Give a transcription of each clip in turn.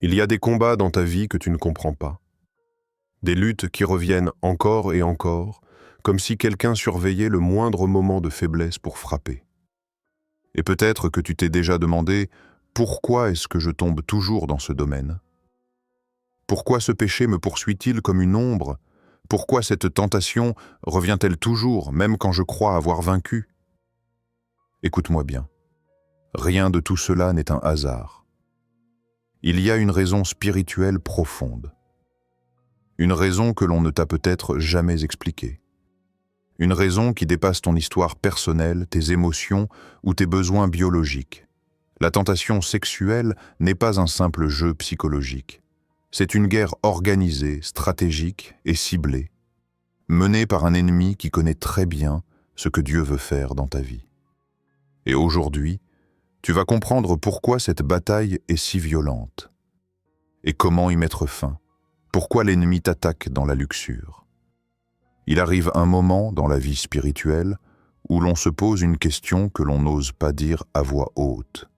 Il y a des combats dans ta vie que tu ne comprends pas. Des luttes qui reviennent encore et encore, comme si quelqu'un surveillait le moindre moment de faiblesse pour frapper. Et peut-être que tu t'es déjà demandé « Pourquoi est-ce que je tombe toujours dans ce domaine ? Pourquoi ce péché me poursuit-il comme une ombre ? Pourquoi cette tentation revient-elle toujours, même quand je crois avoir vaincu ?» Écoute-moi bien. Rien de tout cela n'est un hasard. Il y a une raison spirituelle profonde. Une raison que l'on ne t'a peut-être jamais expliquée. Une raison qui dépasse ton histoire personnelle, tes émotions ou tes besoins biologiques. La tentation sexuelle n'est pas un simple jeu psychologique. C'est une guerre organisée, stratégique et ciblée, menée par un ennemi qui connaît très bien ce que Dieu veut faire dans ta vie. Et aujourd'hui, tu vas comprendre pourquoi cette bataille est si violente et comment y mettre fin. Pourquoi l'ennemi t'attaque dans la luxure? Il arrive un moment dans la vie spirituelle où l'on se pose une question que l'on n'ose pas dire à voix haute.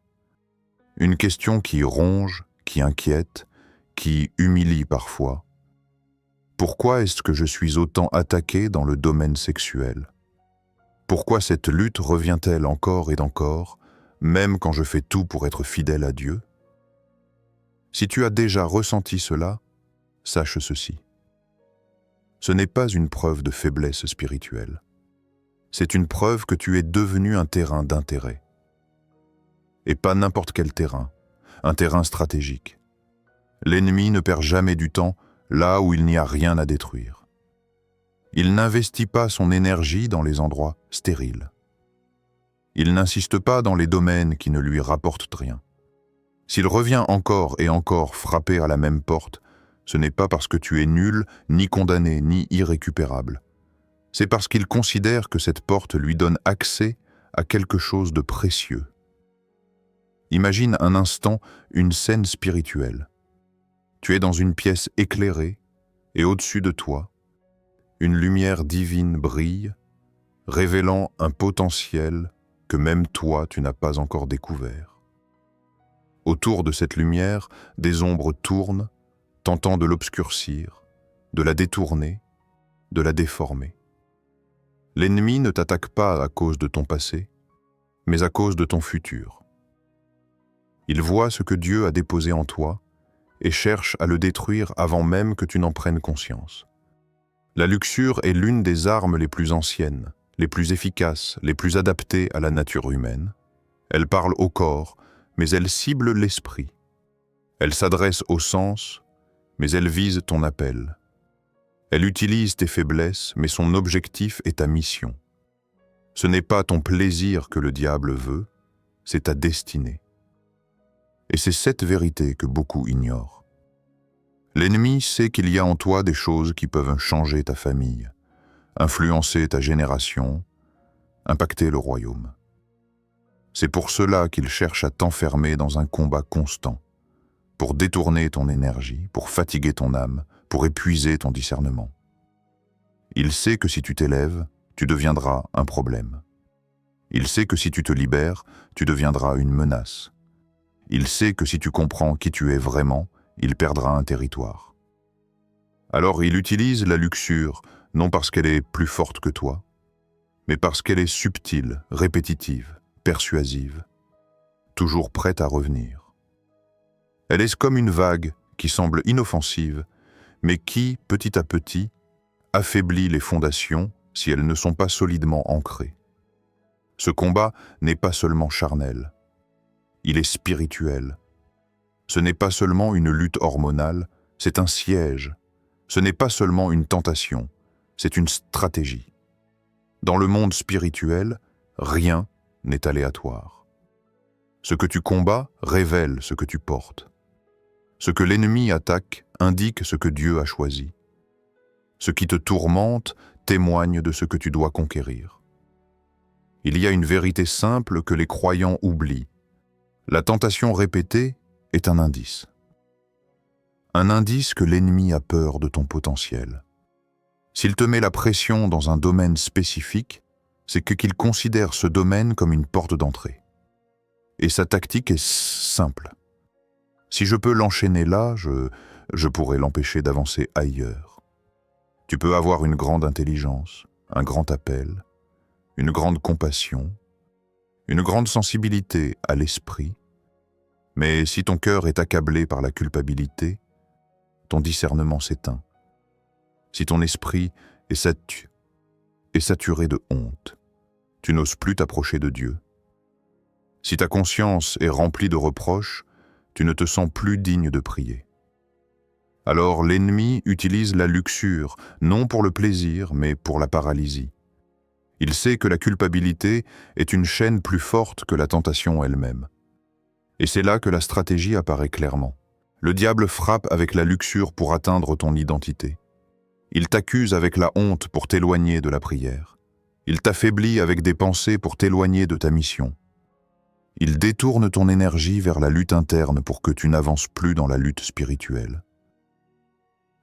Une question qui ronge, qui inquiète, qui humilie parfois. Pourquoi est-ce que je suis autant attaqué dans le domaine sexuel? Pourquoi cette lutte revient-elle encore et encore, même quand je fais tout pour être fidèle à Dieu? Si tu as déjà ressenti cela, sache ceci. Ce n'est pas une preuve de faiblesse spirituelle. C'est une preuve que tu es devenu un terrain d'intérêt. Et pas n'importe quel terrain, un terrain stratégique. L'ennemi ne perd jamais du temps là où il n'y a rien à détruire. Il n'investit pas son énergie dans les endroits stériles. Il n'insiste pas dans les domaines qui ne lui rapportent rien. S'il revient encore et encore frapper à la même porte, ce n'est pas parce que tu es nul, ni condamné, ni irrécupérable. C'est parce qu'il considère que cette porte lui donne accès à quelque chose de précieux. Imagine un instant une scène spirituelle. Tu es dans une pièce éclairée et au-dessus de toi, une lumière divine brille, révélant un potentiel que même toi tu n'as pas encore découvert. Autour de cette lumière, des ombres tournent, tentant de l'obscurcir, de la détourner, de la déformer. L'ennemi ne t'attaque pas à cause de ton passé, mais à cause de ton futur. Il voit ce que Dieu a déposé en toi et cherche à le détruire avant même que tu n'en prennes conscience. La luxure est l'une des armes les plus anciennes, les plus efficaces, les plus adaptées à la nature humaine. Elle parle au corps, mais elle cible l'esprit. Elle s'adresse au sens, mais elle vise ton appel. Elle utilise tes faiblesses, mais son objectif est ta mission. Ce n'est pas ton plaisir que le diable veut, c'est ta destinée. Et c'est cette vérité que beaucoup ignorent. L'ennemi sait qu'il y a en toi des choses qui peuvent changer ta famille, influencer ta génération, impacter le royaume. C'est pour cela qu'il cherche à t'enfermer dans un combat constant, pour détourner ton énergie, pour fatiguer ton âme, pour épuiser ton discernement. Il sait que si tu t'élèves, tu deviendras un problème. Il sait que si tu te libères, tu deviendras une menace. Il sait que si tu comprends qui tu es vraiment, il perdra un territoire. Alors il utilise la luxure, non parce qu'elle est plus forte que toi, mais parce qu'elle est subtile, répétitive, persuasive, toujours prête à revenir. Elle est comme une vague qui semble inoffensive, mais qui, petit à petit, affaiblit les fondations si elles ne sont pas solidement ancrées. Ce combat n'est pas seulement charnel, il est spirituel. Ce n'est pas seulement une lutte hormonale, c'est un siège. Ce n'est pas seulement une tentation, c'est une stratégie. Dans le monde spirituel, rien n'est aléatoire. Ce que tu combats révèle ce que tu portes. Ce que l'ennemi attaque indique ce que Dieu a choisi. Ce qui te tourmente témoigne de ce que tu dois conquérir. Il y a une vérité simple que les croyants oublient. La tentation répétée est un indice. Un indice que l'ennemi a peur de ton potentiel. S'il te met la pression dans un domaine spécifique, c'est qu'il considère ce domaine comme une porte d'entrée. Et sa tactique est simple. Si je peux l'enchaîner là, je pourrais l'empêcher d'avancer ailleurs. Tu peux avoir une grande intelligence, un grand appel, une grande compassion, une grande sensibilité à l'esprit, mais si ton cœur est accablé par la culpabilité, ton discernement s'éteint. Si ton esprit est saturé de honte, tu n'oses plus t'approcher de Dieu. Si ta conscience est remplie de reproches, tu ne te sens plus digne de prier. Alors l'ennemi utilise la luxure, non pour le plaisir, mais pour la paralysie. Il sait que la culpabilité est une chaîne plus forte que la tentation elle-même. Et c'est là que la stratégie apparaît clairement. Le diable frappe avec la luxure pour atteindre ton identité. Il t'accuse avec la honte pour t'éloigner de la prière. Il t'affaiblit avec des pensées pour t'éloigner de ta mission. Il détourne ton énergie vers la lutte interne pour que tu n'avances plus dans la lutte spirituelle.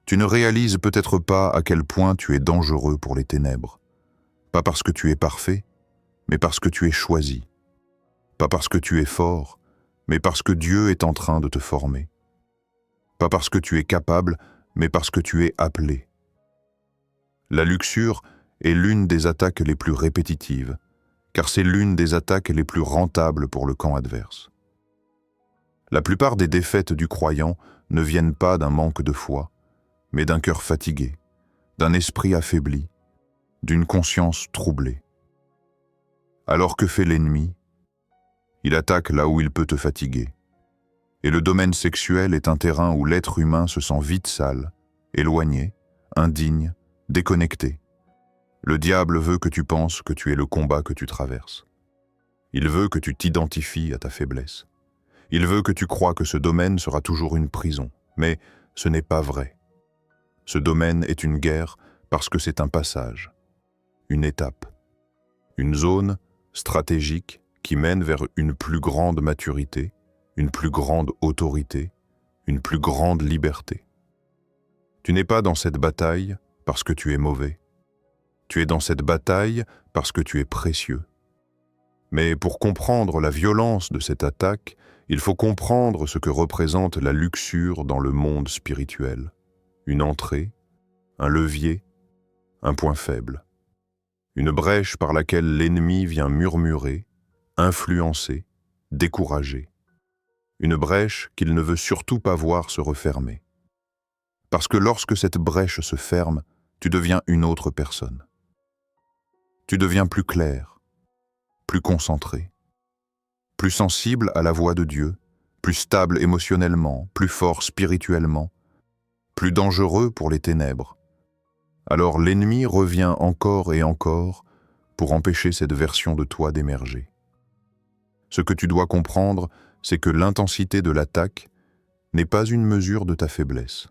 Tu ne réalises peut-être pas à quel point tu es dangereux pour les ténèbres. Pas parce que tu es parfait, mais parce que tu es choisi. Pas parce que tu es fort, mais parce que Dieu est en train de te former. Pas parce que tu es capable, mais parce que tu es appelé. La luxure est l'une des attaques les plus répétitives, car c'est l'une des attaques les plus rentables pour le camp adverse. La plupart des défaites du croyant ne viennent pas d'un manque de foi, mais d'un cœur fatigué, d'un esprit affaibli, d'une conscience troublée. Alors que fait l'ennemi? Il attaque là où il peut te fatiguer. Et le domaine sexuel est un terrain où l'être humain se sent vite sale, éloigné, indigne, déconnecté. Le diable veut que tu penses que tu es le combat que tu traverses. Il veut que tu t'identifies à ta faiblesse. Il veut que tu crois que ce domaine sera toujours une prison, mais ce n'est pas vrai. Ce domaine est une guerre parce que c'est un passage, une étape, une zone stratégique qui mène vers une plus grande maturité, une plus grande autorité, une plus grande liberté. Tu n'es pas dans cette bataille parce que tu es mauvais. Tu es dans cette bataille parce que tu es précieux. Mais pour comprendre la violence de cette attaque, il faut comprendre ce que représente la luxure dans le monde spirituel. Une entrée, un levier, un point faible. Une brèche par laquelle l'ennemi vient murmurer, influencer, décourager. Une brèche qu'il ne veut surtout pas voir se refermer. Parce que lorsque cette brèche se ferme, tu deviens une autre personne. Tu deviens plus clair, plus concentré, plus sensible à la voix de Dieu, plus stable émotionnellement, plus fort spirituellement, plus dangereux pour les ténèbres. Alors l'ennemi revient encore et encore pour empêcher cette version de toi d'émerger. Ce que tu dois comprendre, c'est que l'intensité de l'attaque n'est pas une mesure de ta faiblesse.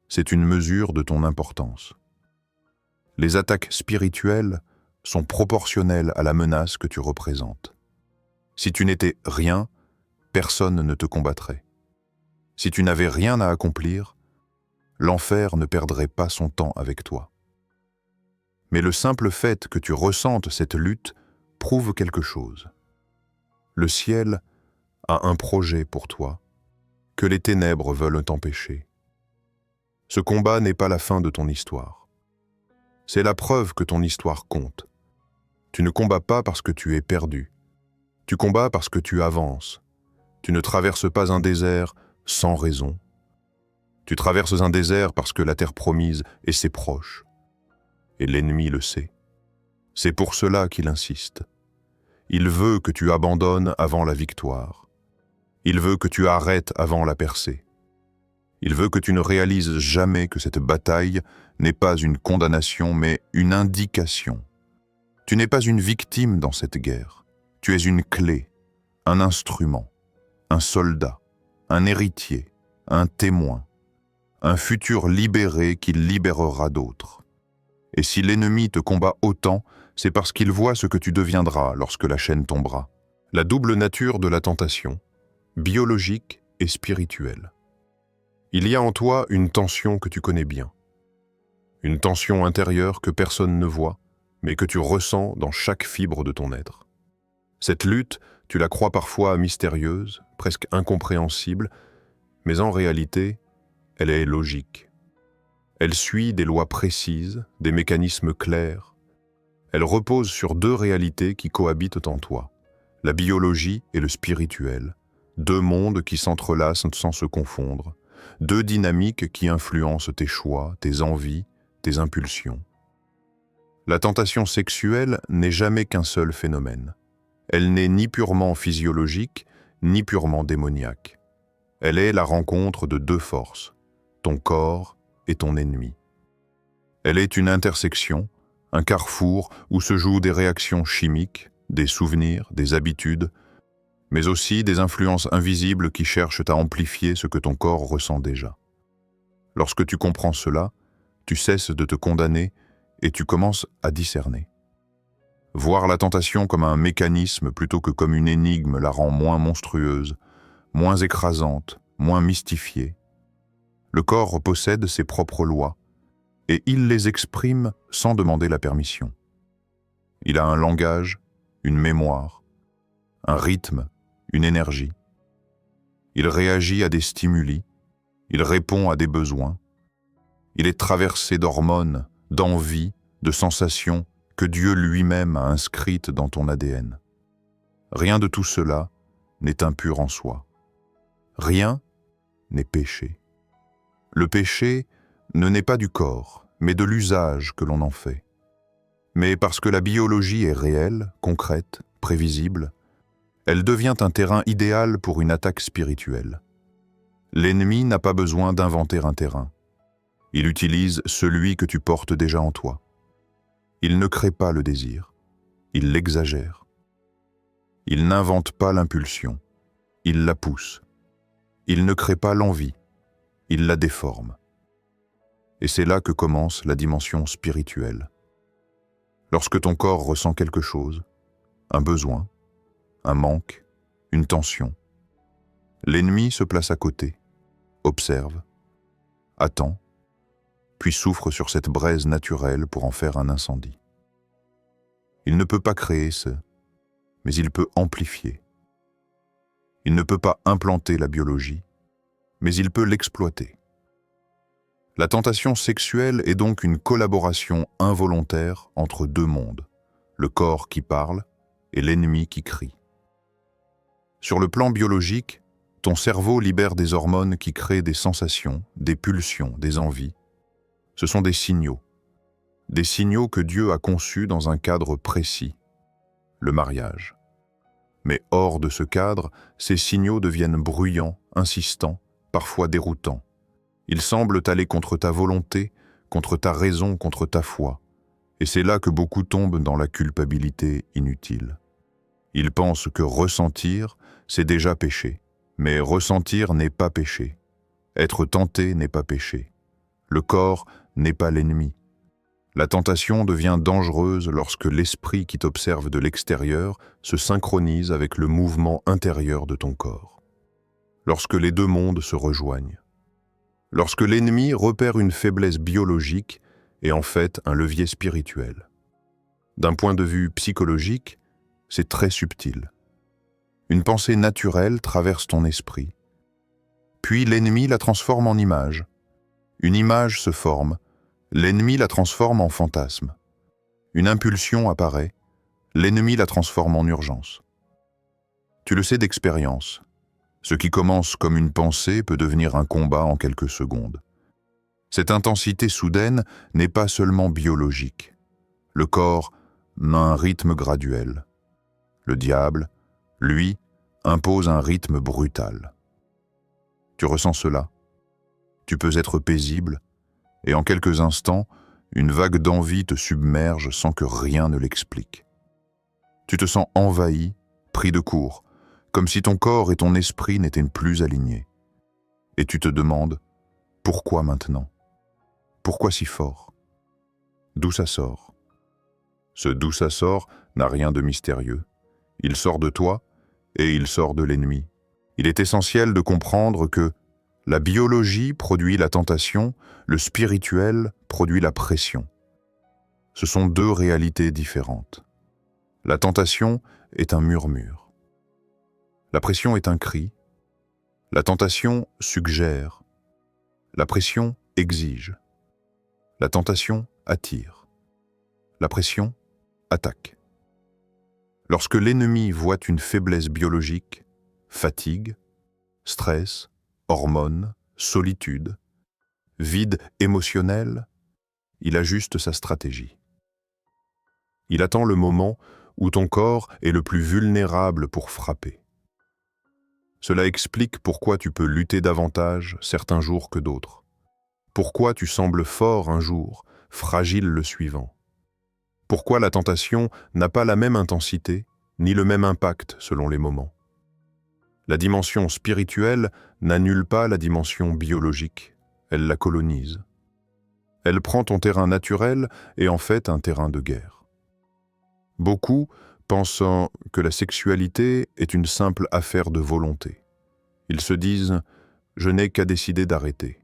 C'est une mesure de ton importance. Les attaques spirituelles sont proportionnelles à la menace que tu représentes. Si tu n'étais rien, personne ne te combattrait. Si tu n'avais rien à accomplir, l'enfer ne perdrait pas son temps avec toi. Mais le simple fait que tu ressentes cette lutte prouve quelque chose. Le ciel a un projet pour toi, que les ténèbres veulent t'empêcher. Ce combat n'est pas la fin de ton histoire. C'est la preuve que ton histoire compte. Tu ne combats pas parce que tu es perdu. Tu combats parce que tu avances. Tu ne traverses pas un désert sans raison. Tu traverses un désert parce que la terre promise est ses proches. Et l'ennemi le sait. C'est pour cela qu'il insiste. Il veut que tu abandonnes avant la victoire. Il veut que tu arrêtes avant la percée. Il veut que tu ne réalises jamais que cette bataille n'est pas une condamnation, mais une indication. Tu n'es pas une victime dans cette guerre. Tu es une clé, un instrument, un soldat, un héritier, un témoin, un futur libéré qui libérera d'autres. Et si l'ennemi te combat autant, c'est parce qu'il voit ce que tu deviendras lorsque la chaîne tombera. La double nature de la tentation, biologique et spirituelle. Il y a en toi une tension que tu connais bien. Une tension intérieure que personne ne voit, mais que tu ressens dans chaque fibre de ton être. Cette lutte, tu la crois parfois mystérieuse, presque incompréhensible, Mais en réalité, elle est logique. Elle suit des lois précises, des mécanismes clairs. Elle repose sur deux réalités qui cohabitent en toi, la biologie et le spirituel, deux mondes qui s'entrelacent sans se confondre, deux dynamiques qui influencent tes choix, tes envies, tes impulsions. La tentation sexuelle n'est jamais qu'un seul phénomène. Elle n'est ni purement physiologique, ni purement démoniaque. Elle est la rencontre de deux forces, ton corps et ton ennemi. Elle est une intersection, un carrefour où se jouent des réactions chimiques, des souvenirs, des habitudes, mais aussi des influences invisibles qui cherchent à amplifier ce que ton corps ressent déjà. Lorsque tu comprends cela, tu cesses de te condamner et tu commences à discerner. Voir la tentation comme un mécanisme plutôt que comme une énigme la rend moins monstrueuse, moins écrasante, moins mystifiée. Le corps possède ses propres lois, et il les exprime sans demander la permission. Il a un langage, une mémoire, un rythme, une énergie. Il réagit à des stimuli, il répond à des besoins. Il est traversé d'hormones, d'envies, de sensations que Dieu lui-même a inscrites dans ton ADN. Rien de tout cela n'est impur en soi. Rien n'est péché. Le péché ne naît pas du corps, mais de l'usage que l'on en fait. Mais parce que la biologie est réelle, concrète, prévisible, elle devient un terrain idéal pour une attaque spirituelle. L'ennemi n'a pas besoin d'inventer un terrain. Il utilise celui que tu portes déjà en toi. Il ne crée pas le désir, il l'exagère. Il n'invente pas l'impulsion, il la pousse. Il ne crée pas l'envie, il la déforme. Et c'est là que commence la dimension spirituelle. Lorsque ton corps ressent quelque chose, un besoin, un manque, une tension, l'ennemi se place à côté, observe, attend, puis souffre sur cette braise naturelle pour en faire un incendie. Il ne peut pas créer mais il peut amplifier. Il ne peut pas implanter la biologie, mais il peut l'exploiter. La tentation sexuelle est donc une collaboration involontaire entre deux mondes, le corps qui parle et l'ennemi qui crie. Sur le plan biologique, ton cerveau libère des hormones qui créent des sensations, des pulsions, des envies. Ce sont des signaux que Dieu a conçus dans un cadre précis, le mariage. Mais hors de ce cadre, ces signaux deviennent bruyants, insistants, parfois déroutants. Ils semblent aller contre ta volonté, contre ta raison, contre ta foi. Et c'est là que beaucoup tombent dans la culpabilité inutile. Ils pensent que ressentir, c'est déjà péché. Mais ressentir n'est pas péché. Être tenté n'est pas péché. Le corps n'est pas l'ennemi. La tentation devient dangereuse lorsque l'esprit qui t'observe de l'extérieur se synchronise avec le mouvement intérieur de ton corps. Lorsque les deux mondes se rejoignent. Lorsque l'ennemi repère une faiblesse biologique et en fait un levier spirituel. D'un point de vue psychologique, c'est très subtil. Une pensée naturelle traverse ton esprit. Puis l'ennemi la transforme en image. Une image se forme. L'ennemi la transforme en fantasme. Une impulsion apparaît, l'ennemi la transforme en urgence. Tu le sais d'expérience. Ce qui commence comme une pensée peut devenir un combat en quelques secondes. Cette intensité soudaine n'est pas seulement biologique. Le corps a un rythme graduel. Le diable, lui, impose un rythme brutal. Tu ressens cela. Tu peux être paisible, et en quelques instants, une vague d'envie te submerge sans que rien ne l'explique. Tu te sens envahi, pris de court, comme si ton corps et ton esprit n'étaient plus alignés. Et tu te demandes, pourquoi maintenant? Pourquoi si fort? D'où ça sort? Ce d'où ça sort n'a rien de mystérieux. Il sort de toi et il sort de l'ennemi. Il est essentiel de comprendre que la biologie produit la tentation, le spirituel produit la pression. Ce sont deux réalités différentes. La tentation est un murmure. La pression est un cri. La tentation suggère. La pression exige. La tentation attire. La pression attaque. Lorsque l'ennemi voit une faiblesse biologique, fatigue, stress, hormones, solitude, vide émotionnel, il ajuste sa stratégie. Il attend le moment où ton corps est le plus vulnérable pour frapper. Cela explique pourquoi tu peux lutter davantage certains jours que d'autres. Pourquoi tu sembles fort un jour, fragile le suivant. Pourquoi la tentation n'a pas la même intensité, ni le même impact selon les moments. La dimension spirituelle n'annule pas la dimension biologique, elle la colonise. Elle prend ton terrain naturel et en fait un terrain de guerre. Beaucoup pensant que la sexualité est une simple affaire de volonté. Ils se disent « je n'ai qu'à décider d'arrêter ».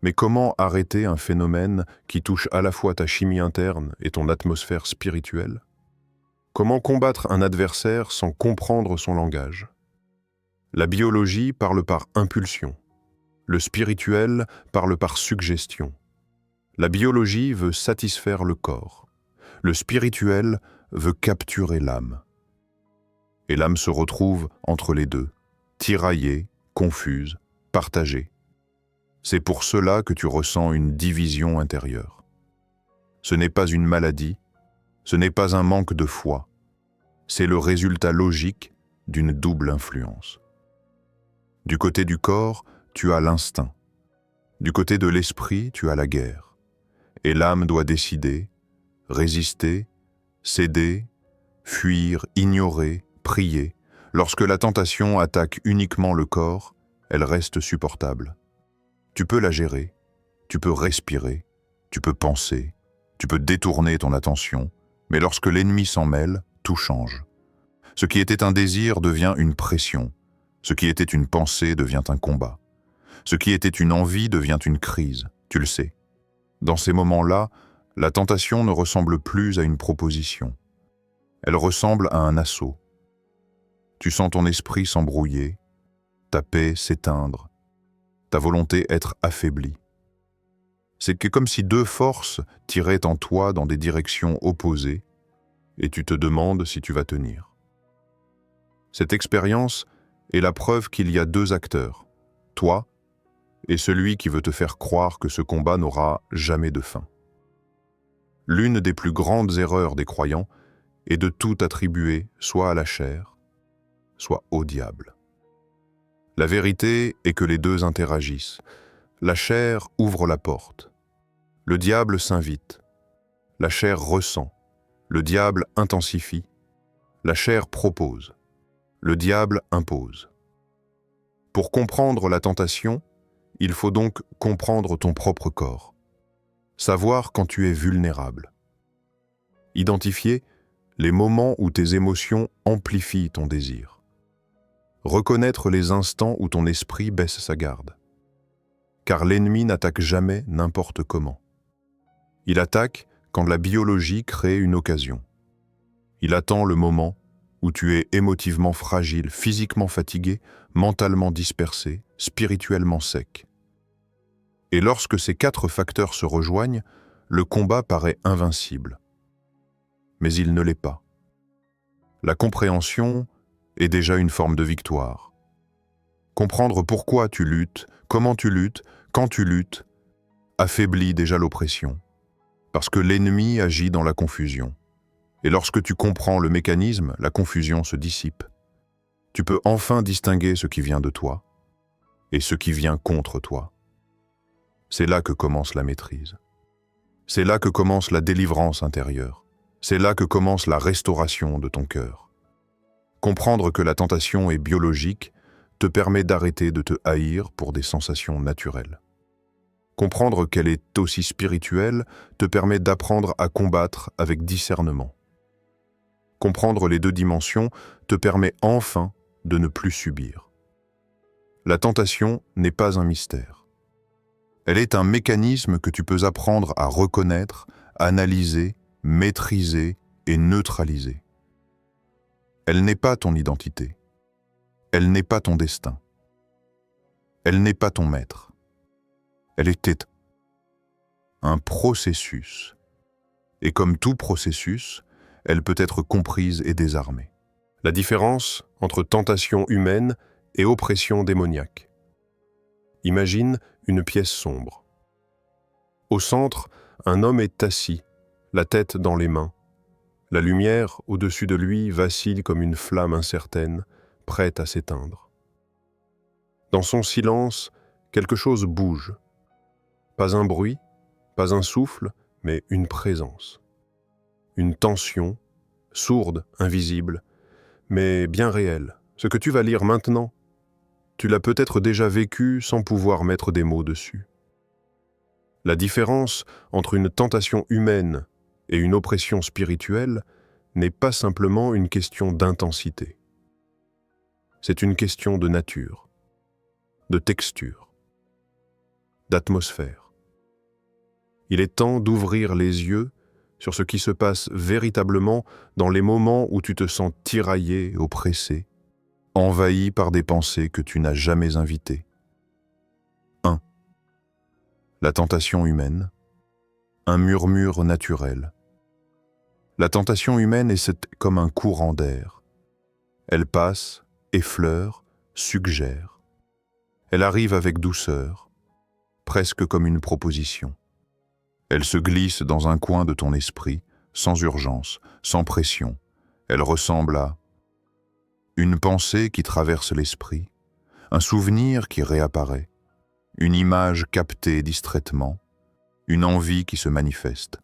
Mais comment arrêter un phénomène qui touche à la fois ta chimie interne et ton atmosphère spirituelle? Comment combattre un adversaire sans comprendre son langage? La biologie parle par impulsion. Le spirituel parle par suggestion. La biologie veut satisfaire le corps. Le spirituel veut capturer l'âme. Et l'âme se retrouve entre les deux, tiraillée, confuse, partagée. C'est pour cela que tu ressens une division intérieure. Ce n'est pas une maladie, ce n'est pas un manque de foi. C'est le résultat logique d'une double influence. Du côté du corps, tu as l'instinct. Du côté de l'esprit, tu as la guerre. Et l'âme doit décider, résister, céder, fuir, ignorer, prier. Lorsque la tentation attaque uniquement le corps, elle reste supportable. Tu peux la gérer, tu peux respirer, tu peux penser, tu peux détourner ton attention, mais lorsque l'ennemi s'en mêle, tout change. Ce qui était un désir devient une pression. Ce qui était une pensée devient un combat. Ce qui était une envie devient une crise, tu le sais. Dans ces moments-là, la tentation ne ressemble plus à une proposition. Elle ressemble à un assaut. Tu sens ton esprit s'embrouiller, ta paix s'éteindre, ta volonté être affaiblie. C'est comme si deux forces tiraient en toi dans des directions opposées et tu te demandes si tu vas tenir. Cette expérience est la preuve qu'il y a deux acteurs, toi et celui qui veut te faire croire que ce combat n'aura jamais de fin. L'une des plus grandes erreurs des croyants est de tout attribuer soit à la chair, soit au diable. La vérité est que les deux interagissent. La chair ouvre la porte. Le diable s'invite. La chair ressent. Le diable intensifie. La chair propose. Le diable impose. Pour comprendre la tentation, il faut donc comprendre ton propre corps. Savoir quand tu es vulnérable. Identifier les moments où tes émotions amplifient ton désir. Reconnaître les instants où ton esprit baisse sa garde. Car l'ennemi n'attaque jamais n'importe comment. Il attaque quand la biologie crée une occasion. Il attend le moment où tu es émotivement fragile, physiquement fatigué, mentalement dispersé, spirituellement sec. Et lorsque ces quatre facteurs se rejoignent, le combat paraît invincible. Mais il ne l'est pas. La compréhension est déjà une forme de victoire. Comprendre pourquoi tu luttes, comment tu luttes, quand tu luttes, affaiblit déjà l'oppression, parce que l'ennemi agit dans la confusion. Et lorsque tu comprends le mécanisme, la confusion se dissipe. Tu peux enfin distinguer ce qui vient de toi et ce qui vient contre toi. C'est là que commence la maîtrise. C'est là que commence la délivrance intérieure. C'est là que commence la restauration de ton cœur. Comprendre que la tentation est biologique te permet d'arrêter de te haïr pour des sensations naturelles. Comprendre qu'elle est aussi spirituelle te permet d'apprendre à combattre avec discernement. Comprendre les deux dimensions te permet enfin de ne plus subir. La tentation n'est pas un mystère. Elle est un mécanisme que tu peux apprendre à reconnaître, analyser, maîtriser et neutraliser. Elle n'est pas ton identité. Elle n'est pas ton destin. Elle n'est pas ton maître. Elle était un processus. Et comme tout processus, elle peut être comprise et désarmée. La différence entre tentation humaine et oppression démoniaque. Imagine une pièce sombre. Au centre, un homme est assis, la tête dans les mains. La lumière au-dessus de lui vacille comme une flamme incertaine, prête à s'éteindre. Dans son silence, quelque chose bouge. Pas un bruit, pas un souffle, mais une présence. Une tension, sourde, invisible, mais bien réelle. Ce que tu vas lire maintenant, tu l'as peut-être déjà vécu sans pouvoir mettre des mots dessus. La différence entre une tentation humaine et une oppression spirituelle n'est pas simplement une question d'intensité. C'est une question de nature, de texture, d'atmosphère. Il est temps d'ouvrir les yeux sur ce qui se passe véritablement dans les moments où tu te sens tiraillé, oppressé, envahi par des pensées que tu n'as jamais invitées. 1. La tentation humaine, un murmure naturel. La tentation humaine est comme un courant d'air. Elle passe, effleure, suggère. Elle arrive avec douceur, presque comme une proposition. Elle se glisse dans un coin de ton esprit, sans urgence, sans pression. Elle ressemble à une pensée qui traverse l'esprit, un souvenir qui réapparaît, une image captée distraitement, une envie qui se manifeste.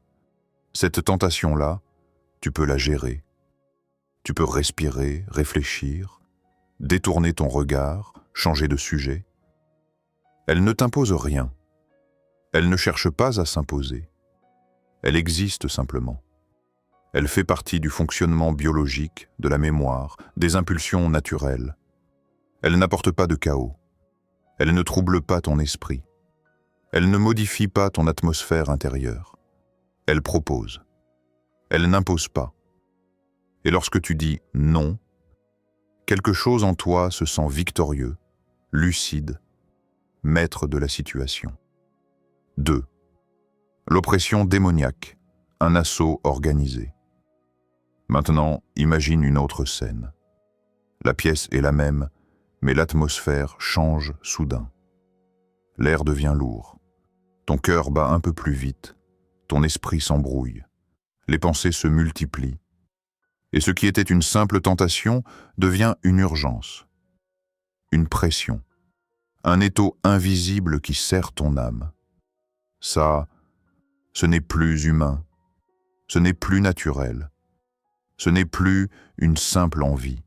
Cette tentation-là, tu peux la gérer. Tu peux respirer, réfléchir, détourner ton regard, changer de sujet. Elle ne t'impose rien. Elle ne cherche pas à s'imposer. Elle existe simplement. Elle fait partie du fonctionnement biologique, de la mémoire, des impulsions naturelles. Elle n'apporte pas de chaos. Elle ne trouble pas ton esprit. Elle ne modifie pas ton atmosphère intérieure. Elle propose. Elle n'impose pas. Et lorsque tu dis non, quelque chose en toi se sent victorieux, lucide, maître de la situation. 2. L'oppression démoniaque, un assaut organisé. Maintenant, imagine une autre scène. La pièce est la même, mais l'atmosphère change soudain. L'air devient lourd. Ton cœur bat un peu plus vite. Ton esprit s'embrouille. Les pensées se multiplient. Et ce qui était une simple tentation devient une urgence, une pression, un étau invisible qui serre ton âme. Ça, ce n'est plus humain, ce n'est plus naturel, ce n'est plus une simple envie.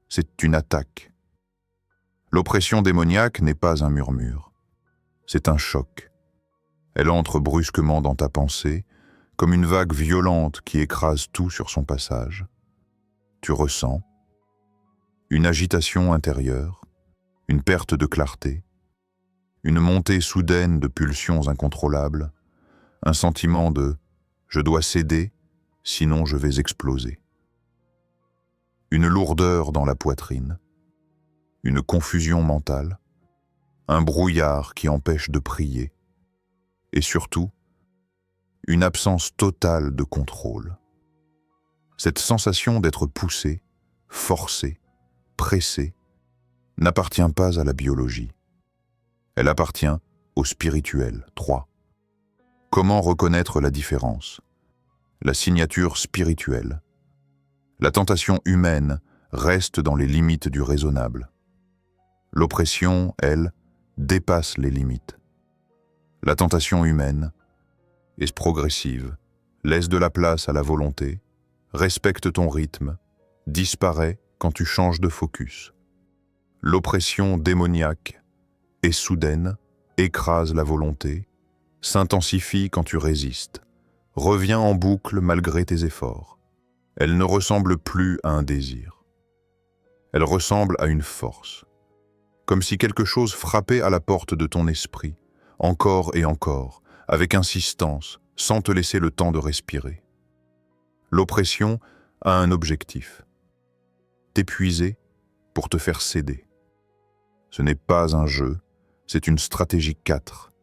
C'est une attaque. L'oppression démoniaque n'est pas un murmure, c'est un choc. Elle entre brusquement dans ta pensée, comme une vague violente qui écrase tout sur son passage. Tu ressens une agitation intérieure, une perte de clarté, une montée soudaine de pulsions incontrôlables, un sentiment de « je dois céder, sinon je vais exploser ». Une lourdeur dans la poitrine, une confusion mentale, un brouillard qui empêche de prier, et surtout, une absence totale de contrôle. Cette sensation d'être poussé, forcé, pressé, n'appartient pas à la biologie. Elle appartient au spirituel. 3. Comment reconnaître la différence? La signature spirituelle. La tentation humaine reste dans les limites du raisonnable. L'oppression, elle, dépasse les limites. La tentation humaine est progressive, laisse de la place à la volonté, respecte ton rythme, disparaît quand tu changes de focus. L'oppression démoniaque est soudaine, écrase la volonté, s'intensifie quand tu résistes, revient en boucle malgré tes efforts. Elle ne ressemble plus à un désir. Elle ressemble à une force, comme si quelque chose frappait à la porte de ton esprit, encore et encore, avec insistance, sans te laisser le temps de respirer. L'oppression a un objectif: t'épuiser pour te faire céder. Ce n'est pas un jeu, c'est une stratégie 4.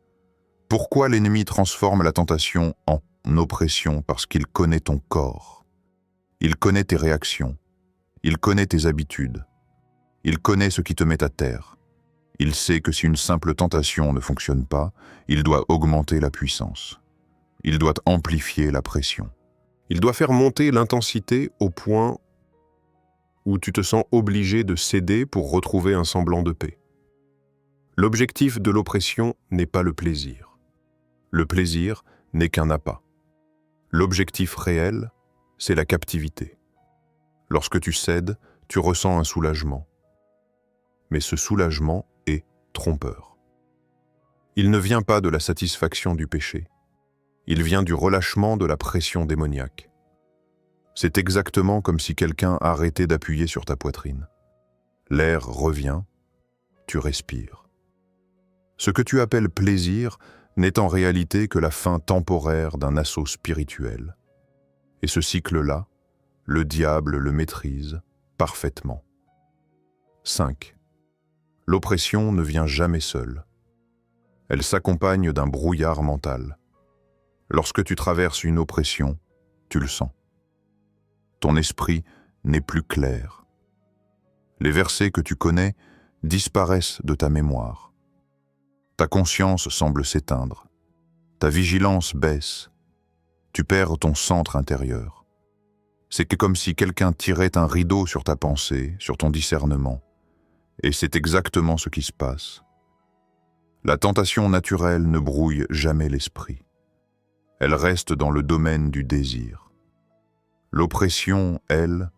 Pourquoi l'ennemi transforme la tentation en oppression? Parce qu'il connaît ton corps. Il connaît tes réactions. Il connaît tes habitudes. Il connaît ce qui te met à terre. Il sait que si une simple tentation ne fonctionne pas, il doit augmenter la puissance. Il doit amplifier la pression. Il doit faire monter l'intensité au point où tu te sens obligé de céder pour retrouver un semblant de paix. L'objectif de l'oppression n'est pas le plaisir. Le plaisir n'est qu'un appât. L'objectif réel, c'est la captivité. Lorsque tu cèdes, tu ressens un soulagement. Mais ce soulagement est trompeur. Il ne vient pas de la satisfaction du péché. Il vient du relâchement de la pression démoniaque. C'est exactement comme si quelqu'un arrêtait d'appuyer sur ta poitrine. L'air revient, tu respires. Ce que tu appelles plaisir n'est en réalité que la fin temporaire d'un assaut spirituel. Et ce cycle-là, le diable le maîtrise parfaitement. 5. L'oppression ne vient jamais seule. Elle s'accompagne d'un brouillard mental. Lorsque tu traverses une oppression, tu le sens. Ton esprit n'est plus clair. Les versets que tu connais disparaissent de ta mémoire. Ta conscience semble s'éteindre. Ta vigilance baisse. Tu perds ton centre intérieur. C'est comme si quelqu'un tirait un rideau sur ta pensée, sur ton discernement. Et c'est exactement ce qui se passe. La tentation naturelle ne brouille jamais l'esprit. Elle reste dans le domaine du désir. L'oppression, elle,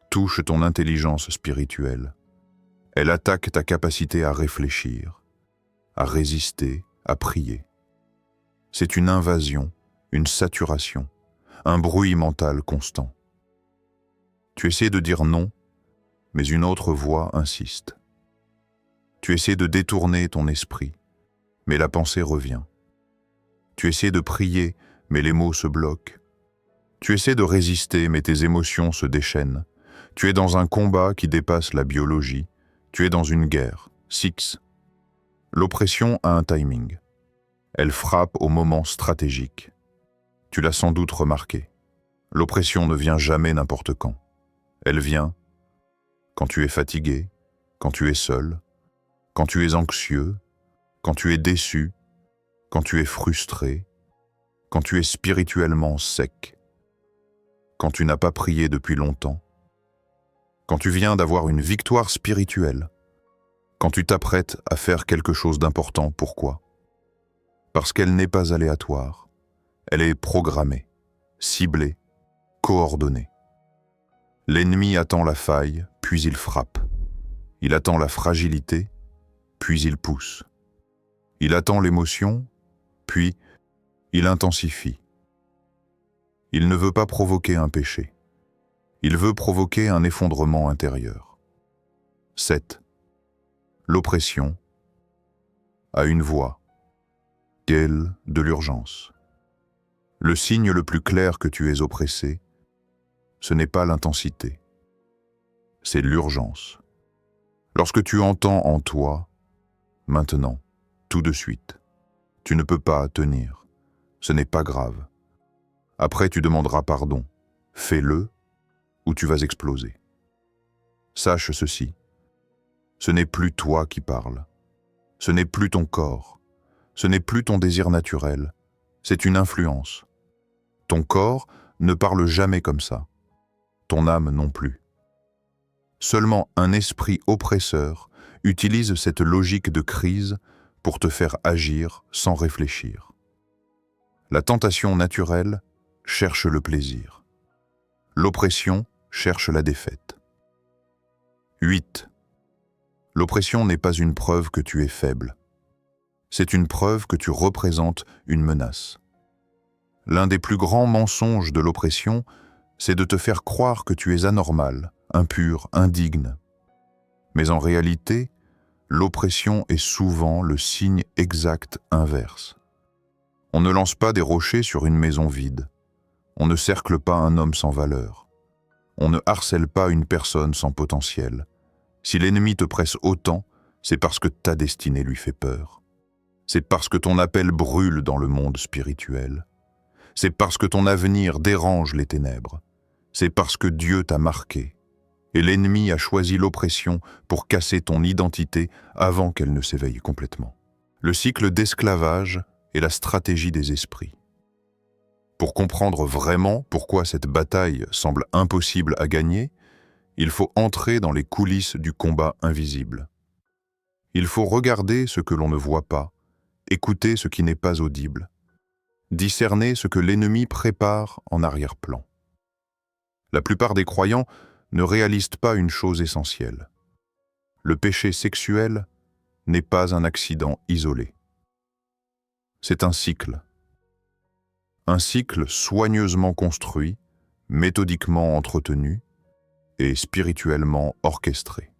touche ton intelligence spirituelle. Elle attaque ta capacité à réfléchir, à résister, à prier. C'est une invasion, une saturation, un bruit mental constant. Tu essaies de dire non, mais une autre voix insiste. Tu essaies de détourner ton esprit, mais la pensée revient. Tu essaies de prier, mais les mots se bloquent. Tu essaies de résister, mais tes émotions se déchaînent. Tu es dans un combat qui dépasse la biologie. Tu es dans une guerre. 6. L'oppression a un timing. Elle frappe au moment stratégique. Tu l'as sans doute remarqué. L'oppression ne vient jamais n'importe quand. Elle vient quand tu es fatigué, quand tu es seul, quand tu es anxieux, quand tu es déçu, quand tu es frustré, quand tu es spirituellement sec, quand tu n'as pas prié depuis longtemps, quand tu viens d'avoir une victoire spirituelle, quand tu t'apprêtes à faire quelque chose d'important. Pourquoi? Parce qu'elle n'est pas aléatoire, elle est programmée, ciblée, coordonnée. L'ennemi attend la faille, puis il frappe. Il attend la fragilité, puis il pousse. Il attend l'émotion, puis il intensifie. Il ne veut pas provoquer un péché. Il veut provoquer un effondrement intérieur. 7. L'oppression a une voix, celle de l'urgence. Le signe le plus clair que tu es oppressé, ce n'est pas l'intensité, c'est l'urgence. Lorsque tu entends en toi, maintenant, tout de suite, tu ne peux pas tenir, ce n'est pas grave. Après, tu demanderas pardon. Fais-le ou tu vas exploser. Sache ceci. Ce n'est plus toi qui parles. Ce n'est plus ton corps. Ce n'est plus ton désir naturel. C'est une influence. Ton corps ne parle jamais comme ça. Ton âme non plus. Seulement un esprit oppresseur utilise cette logique de crise pour te faire agir sans réfléchir. La tentation naturelle cherche le plaisir. L'oppression cherche la défaite. 8. L'oppression n'est pas une preuve que tu es faible. C'est une preuve que tu représentes une menace. L'un des plus grands mensonges de l'oppression, c'est de te faire croire que tu es anormal, impur, indigne. Mais en réalité, l'oppression est souvent le signe exact inverse. On ne lance pas des rochers sur une maison vide. On ne cercle pas un homme sans valeur. On ne harcèle pas une personne sans potentiel. Si l'ennemi te presse autant, c'est parce que ta destinée lui fait peur. C'est parce que ton appel brûle dans le monde spirituel. C'est parce que ton avenir dérange les ténèbres. C'est parce que Dieu t'a marqué. Et l'ennemi a choisi l'oppression pour casser ton identité avant qu'elle ne s'éveille complètement. Le cycle d'esclavage est la stratégie des esprits. Pour comprendre vraiment pourquoi cette bataille semble impossible à gagner, il faut entrer dans les coulisses du combat invisible. Il faut regarder ce que l'on ne voit pas, écouter ce qui n'est pas audible, discerner ce que l'ennemi prépare en arrière-plan. La plupart des croyants ne réalisent pas une chose essentielle. Le péché sexuel n'est pas un accident isolé. C'est un cycle. Un cycle soigneusement construit, méthodiquement entretenu et spirituellement orchestré.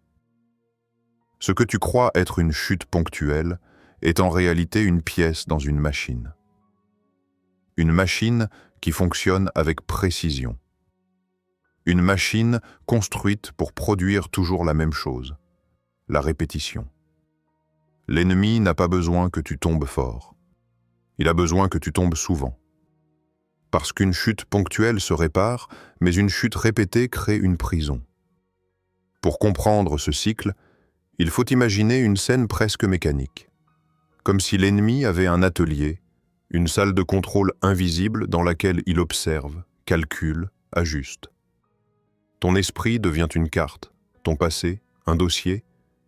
Ce que tu crois être une chute ponctuelle est en réalité une pièce dans une machine. Une machine qui fonctionne avec précision. Une machine construite pour produire toujours la même chose, la répétition. L'ennemi n'a pas besoin que tu tombes fort. Il a besoin que tu tombes souvent. Parce qu'une chute ponctuelle se répare, mais une chute répétée crée une prison. Pour comprendre ce cycle, il faut imaginer une scène presque mécanique. Comme si l'ennemi avait un atelier, une salle de contrôle invisible dans laquelle il observe, calcule, ajuste. Ton esprit devient une carte, ton passé, un dossier,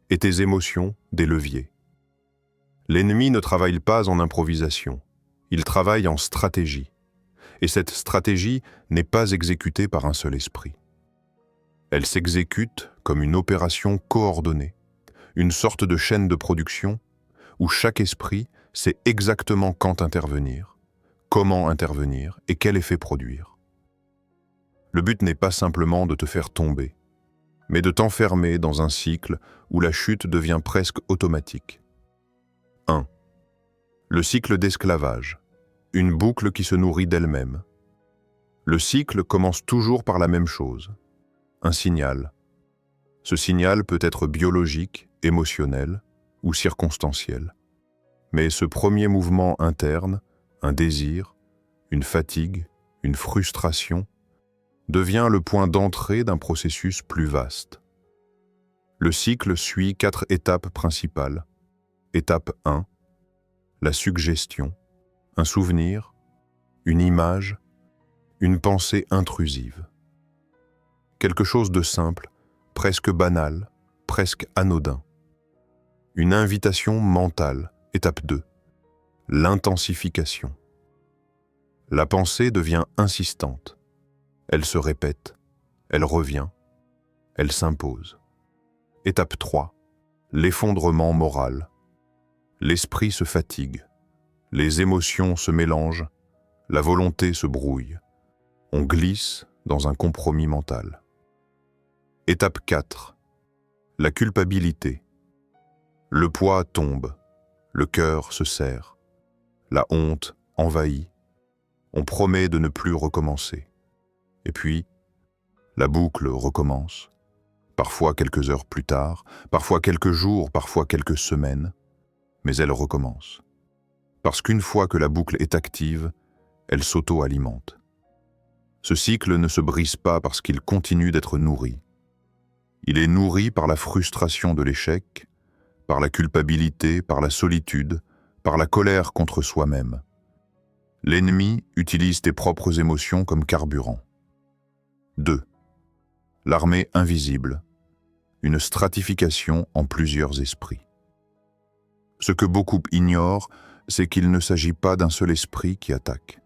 et tes émotions, des leviers. L'ennemi ne travaille pas en improvisation, il travaille en stratégie. Et cette stratégie n'est pas exécutée par un seul esprit. Elle s'exécute comme une opération coordonnée, une sorte de chaîne de production où chaque esprit sait exactement quand intervenir, comment intervenir et quel effet produire. Le but n'est pas simplement de te faire tomber, mais de t'enfermer dans un cycle où la chute devient presque automatique. 1. Le cycle d'esclavage, une boucle qui se nourrit d'elle-même. Le cycle commence toujours par la même chose, un signal. Ce signal peut être biologique, émotionnel ou circonstanciel. Mais ce premier mouvement interne, un désir, une fatigue, une frustration, devient le point d'entrée d'un processus plus vaste. Le cycle suit 4 étapes principales. Étape 1, la suggestion, un souvenir, une image, une pensée intrusive. Quelque chose de simple, presque banal, presque anodin. Une invitation mentale. Étape 2, l'intensification. La pensée devient insistante. Elle se répète, elle revient, elle s'impose. Étape 3, l'effondrement moral. L'esprit se fatigue, les émotions se mélangent, la volonté se brouille. On glisse dans un compromis mental. Étape 4, la culpabilité. Le poids tombe, le cœur se serre, la honte envahit, on promet de ne plus recommencer. Et puis, la boucle recommence, parfois quelques heures plus tard, parfois quelques jours, parfois quelques semaines, mais elle recommence. Parce qu'une fois que la boucle est active, elle s'auto-alimente. Ce cycle ne se brise pas parce qu'il continue d'être nourri. Il est nourri par la frustration de l'échec, par la culpabilité, par la solitude, par la colère contre soi-même. L'ennemi utilise tes propres émotions comme carburant. 2. L'armée invisible, une stratification en plusieurs esprits. Ce que beaucoup ignorent, c'est qu'il ne s'agit pas d'un seul esprit qui attaque.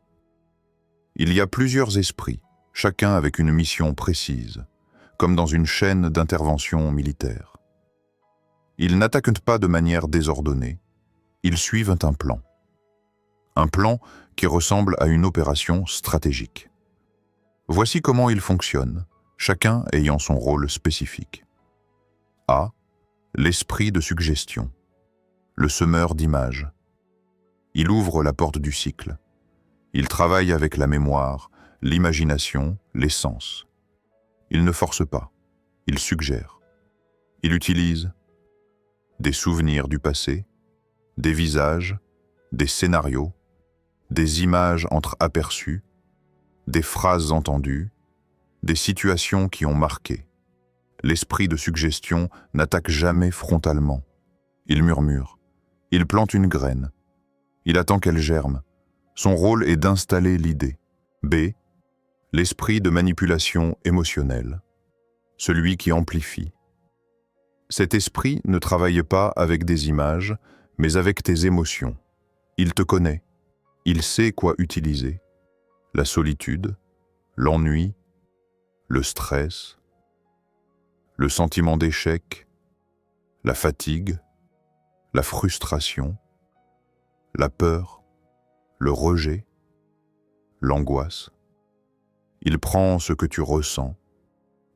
Il y a plusieurs esprits, chacun avec une mission précise, comme dans une chaîne d'intervention militaire. Ils n'attaquent pas de manière désordonnée, ils suivent un plan. Un plan qui ressemble à une opération stratégique. Voici comment il fonctionne, chacun ayant son rôle spécifique. A. L'esprit de suggestion, le semeur d'images. Il ouvre la porte du cycle. Il travaille avec la mémoire, l'imagination, les sens. Il ne force pas, il suggère. Il utilise des souvenirs du passé, des visages, des scénarios, des images entreaperçues, des phrases entendues, des situations qui ont marqué. L'esprit de suggestion n'attaque jamais frontalement. Il murmure, il plante une graine, il attend qu'elle germe. Son rôle est d'installer l'idée. B. L'esprit de manipulation émotionnelle, celui qui amplifie. Cet esprit ne travaille pas avec des images, mais avec tes émotions. Il te connaît, il sait quoi utiliser. La solitude, l'ennui, le stress, le sentiment d'échec, la fatigue, la frustration, la peur, le rejet, l'angoisse. Il prend ce que tu ressens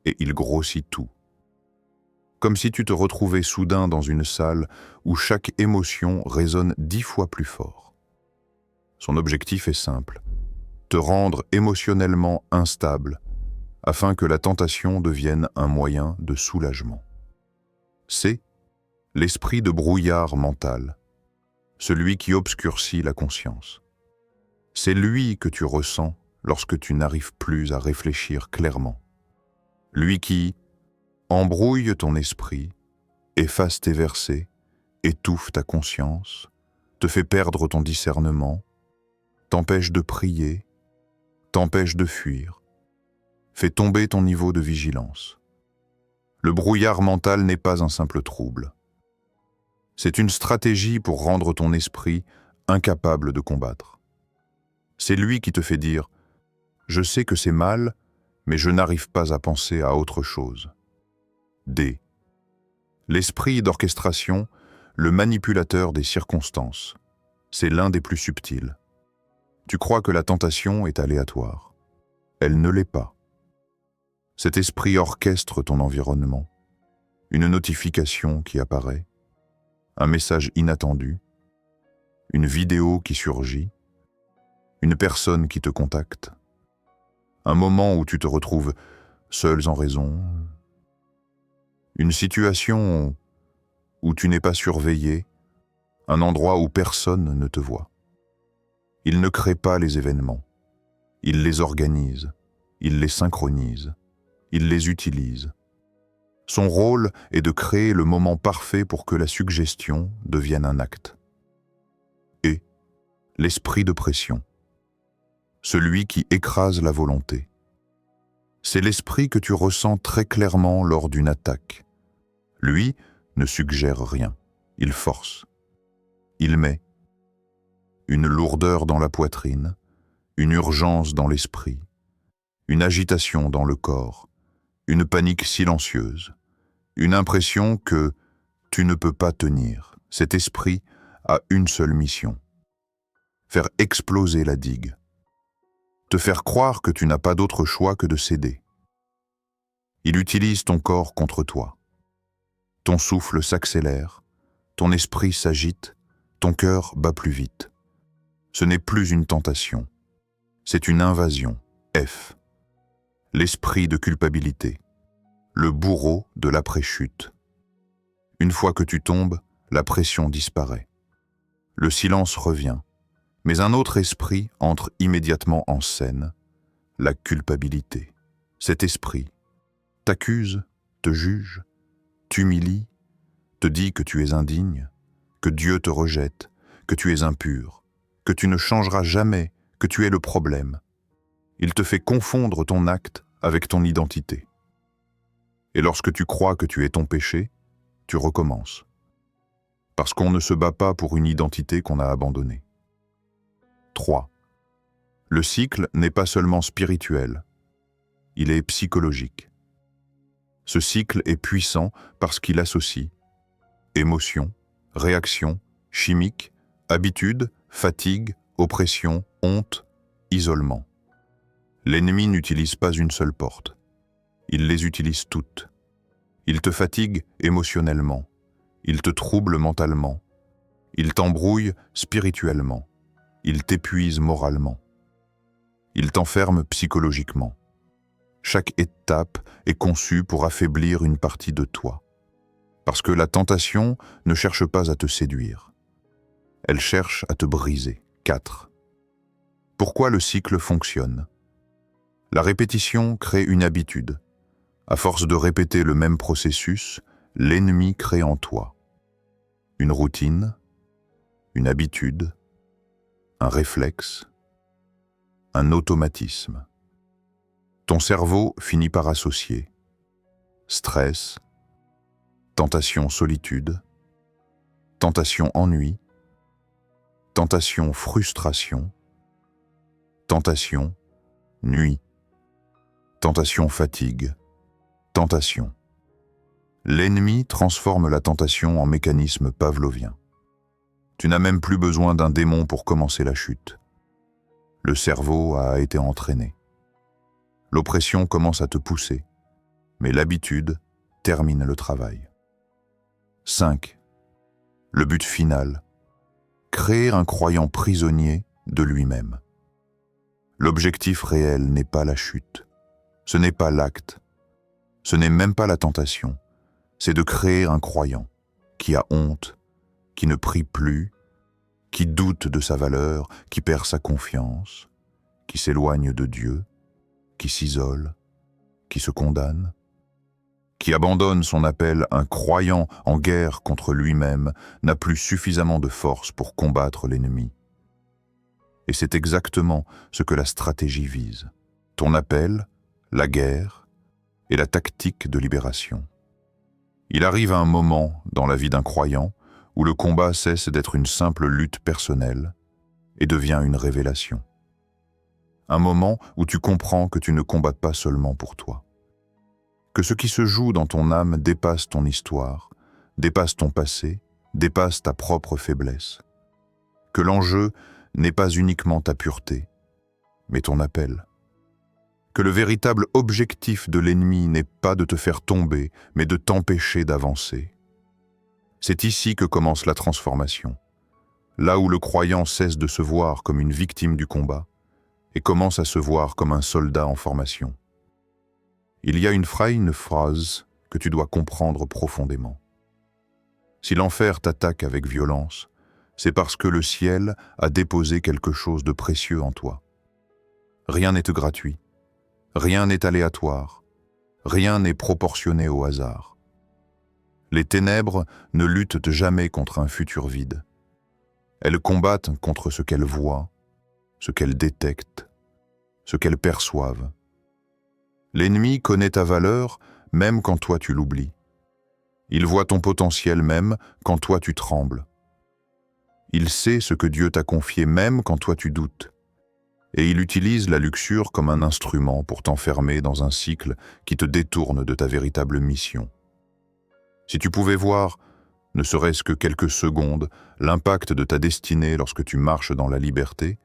et il grossit tout. Comme si tu te retrouvais soudain dans une salle où chaque émotion résonne 10 fois plus fort. Son objectif est simple, te rendre émotionnellement instable afin que la tentation devienne un moyen de soulagement. C'est l'esprit de brouillard mental, celui qui obscurcit la conscience. C'est lui que tu ressens lorsque tu n'arrives plus à réfléchir clairement. Lui qui embrouille ton esprit, efface tes versets, étouffe ta conscience, te fait perdre ton discernement, t'empêche de prier, t'empêche de fuir, fait tomber ton niveau de vigilance. Le brouillard mental n'est pas un simple trouble. C'est une stratégie pour rendre ton esprit incapable de combattre. C'est lui qui te fait dire « Je sais que c'est mal, mais je n'arrive pas à penser à autre chose. » D. L'esprit d'orchestration, le manipulateur des circonstances. C'est l'un des plus subtils. Tu crois que la tentation est aléatoire. Elle ne l'est pas. Cet esprit orchestre ton environnement. Une notification qui apparaît, un message inattendu, une vidéo qui surgit, une personne qui te contacte, un moment où tu te retrouves seul en raison, une situation où tu n'es pas surveillé, un endroit où personne ne te voit. Il ne crée pas les événements, il les organise, il les synchronise, il les utilise. Son rôle est de créer le moment parfait pour que la suggestion devienne un acte. Et l'esprit de pression, celui qui écrase la volonté. C'est l'esprit que tu ressens très clairement lors d'une attaque. Lui ne suggère rien, il force. Il met une lourdeur dans la poitrine, une urgence dans l'esprit, une agitation dans le corps, une panique silencieuse, une impression que tu ne peux pas tenir. Cet esprit a une seule mission, faire exploser la digue, te faire croire que tu n'as pas d'autre choix que de céder. Il utilise ton corps contre toi. Ton souffle s'accélère, ton esprit s'agite, ton cœur bat plus vite. Ce n'est plus une tentation, c'est une invasion. F. L'esprit de culpabilité, le bourreau de l'après-chute. Une fois que tu tombes, la pression disparaît. Le silence revient, mais un autre esprit entre immédiatement en scène, la culpabilité. Cet esprit t'accuse, te juge, t'humilie, te dit que tu es indigne, que Dieu te rejette, que tu es impur, que tu ne changeras jamais, que tu es le problème. Il te fait confondre ton acte avec ton identité. Et lorsque tu crois que tu es ton péché, tu recommences. Parce qu'on ne se bat pas pour une identité qu'on a abandonnée. 3. Le cycle n'est pas seulement spirituel, il est psychologique. Ce cycle est puissant parce qu'il associe émotion, réaction, chimique, habitude, fatigue, oppression, honte, isolement. L'ennemi n'utilise pas une seule porte. Il les utilise toutes. Il te fatigue émotionnellement. Il te trouble mentalement. Il t'embrouille spirituellement. Il t'épuise moralement. Il t'enferme psychologiquement. Chaque étape est conçue pour affaiblir une partie de toi. Parce que la tentation ne cherche pas à te séduire. Elle cherche à te briser. 4. Pourquoi le cycle fonctionne? La répétition crée une habitude. À force de répéter le même processus, l'ennemi crée en toi une routine, une habitude, un réflexe, un automatisme. Ton cerveau finit par associer stress, tentation solitude, tentation ennui, tentation frustration, tentation nuit, tentation fatigue, tentation. L'ennemi transforme la tentation en mécanisme pavlovien. Tu n'as même plus besoin d'un démon pour commencer la chute. Le cerveau a été entraîné. L'oppression commence à te pousser, mais l'habitude termine le travail. 5. Le but final. Créer un croyant prisonnier de lui-même. L'objectif réel n'est pas la chute. Ce n'est pas l'acte. Ce n'est même pas la tentation. C'est de créer un croyant qui a honte, qui ne prie plus, qui doute de sa valeur, qui perd sa confiance, qui s'éloigne de Dieu, qui s'isole, qui se condamne, qui abandonne son appel. Un croyant en guerre contre lui-même n'a plus suffisamment de force pour combattre l'ennemi. Et c'est exactement ce que la stratégie vise. Ton appel, la guerre et la tactique de libération. Il arrive un moment dans la vie d'un croyant où le combat cesse d'être une simple lutte personnelle et devient une révélation. Un moment où tu comprends que tu ne combats pas seulement pour toi. Que ce qui se joue dans ton âme dépasse ton histoire, dépasse ton passé, dépasse ta propre faiblesse. Que l'enjeu n'est pas uniquement ta pureté, mais ton appel. Que le véritable objectif de l'ennemi n'est pas de te faire tomber, mais de t'empêcher d'avancer. C'est ici que commence la transformation, là où le croyant cesse de se voir comme une victime du combat et commence à se voir comme un soldat en formation. Il y a une phrase que tu dois comprendre profondément. Si l'enfer t'attaque avec violence, c'est parce que le ciel a déposé quelque chose de précieux en toi. Rien n'est gratuit. Rien n'est aléatoire, rien n'est proportionné au hasard. Les ténèbres ne luttent jamais contre un futur vide. Elles combattent contre ce qu'elles voient, ce qu'elles détectent, ce qu'elles perçoivent. L'ennemi connaît ta valeur même quand toi tu l'oublies. Il voit ton potentiel même quand toi tu trembles. Il sait ce que Dieu t'a confié même quand toi tu doutes. Et il utilise la luxure comme un instrument pour t'enfermer dans un cycle qui te détourne de ta véritable mission. Si tu pouvais voir, ne serait-ce que quelques secondes, l'impact de ta destinée lorsque tu marches dans la liberté,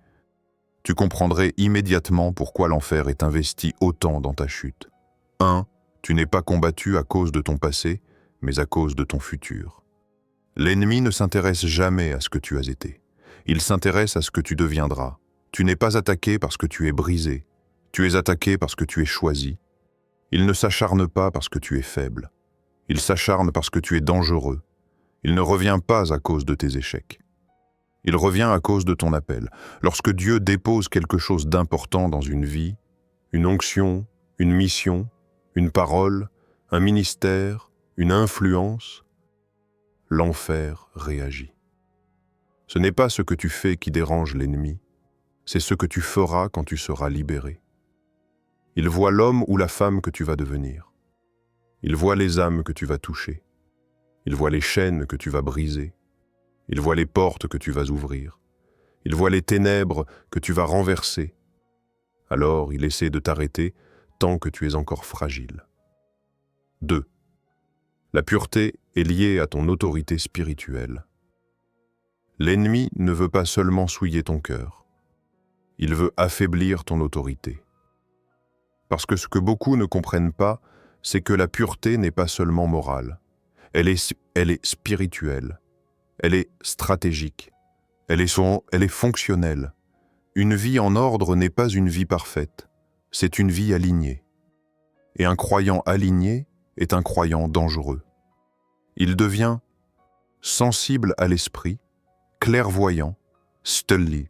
tu comprendrais immédiatement pourquoi l'enfer est investi autant dans ta chute. 1. Tu n'es pas combattu à cause de ton passé, mais à cause de ton futur. L'ennemi ne s'intéresse jamais à ce que tu as été. Il s'intéresse à ce que tu deviendras. Tu n'es pas attaqué parce que tu es brisé. Tu es attaqué parce que tu es choisi. Il ne s'acharne pas parce que tu es faible. Il s'acharne parce que tu es dangereux. Il ne revient pas à cause de tes échecs. Il revient à cause de ton appel. Lorsque Dieu dépose quelque chose d'important dans une vie, une onction, une mission, une parole, un ministère, une influence, l'enfer réagit. Ce n'est pas ce que tu fais qui dérange l'ennemi, c'est ce que tu feras quand tu seras libéré. Il voit l'homme ou la femme que tu vas devenir. Il voit les âmes que tu vas toucher. Il voit les chaînes que tu vas briser. Il voit les portes que tu vas ouvrir. Il voit les ténèbres que tu vas renverser. Alors il essaie de t'arrêter tant que tu es encore fragile. 2. La pureté est liée à ton autorité spirituelle. L'ennemi ne veut pas seulement souiller ton cœur. Il veut affaiblir ton autorité. Parce que ce que beaucoup ne comprennent pas, c'est que la pureté n'est pas seulement morale. Elle est spirituelle. Elle est stratégique. Elle est fonctionnelle. Une vie en ordre n'est pas une vie parfaite. C'est une vie alignée. Et un croyant aligné est un croyant dangereux. Il devient sensible à l'esprit, clairvoyant, stulli,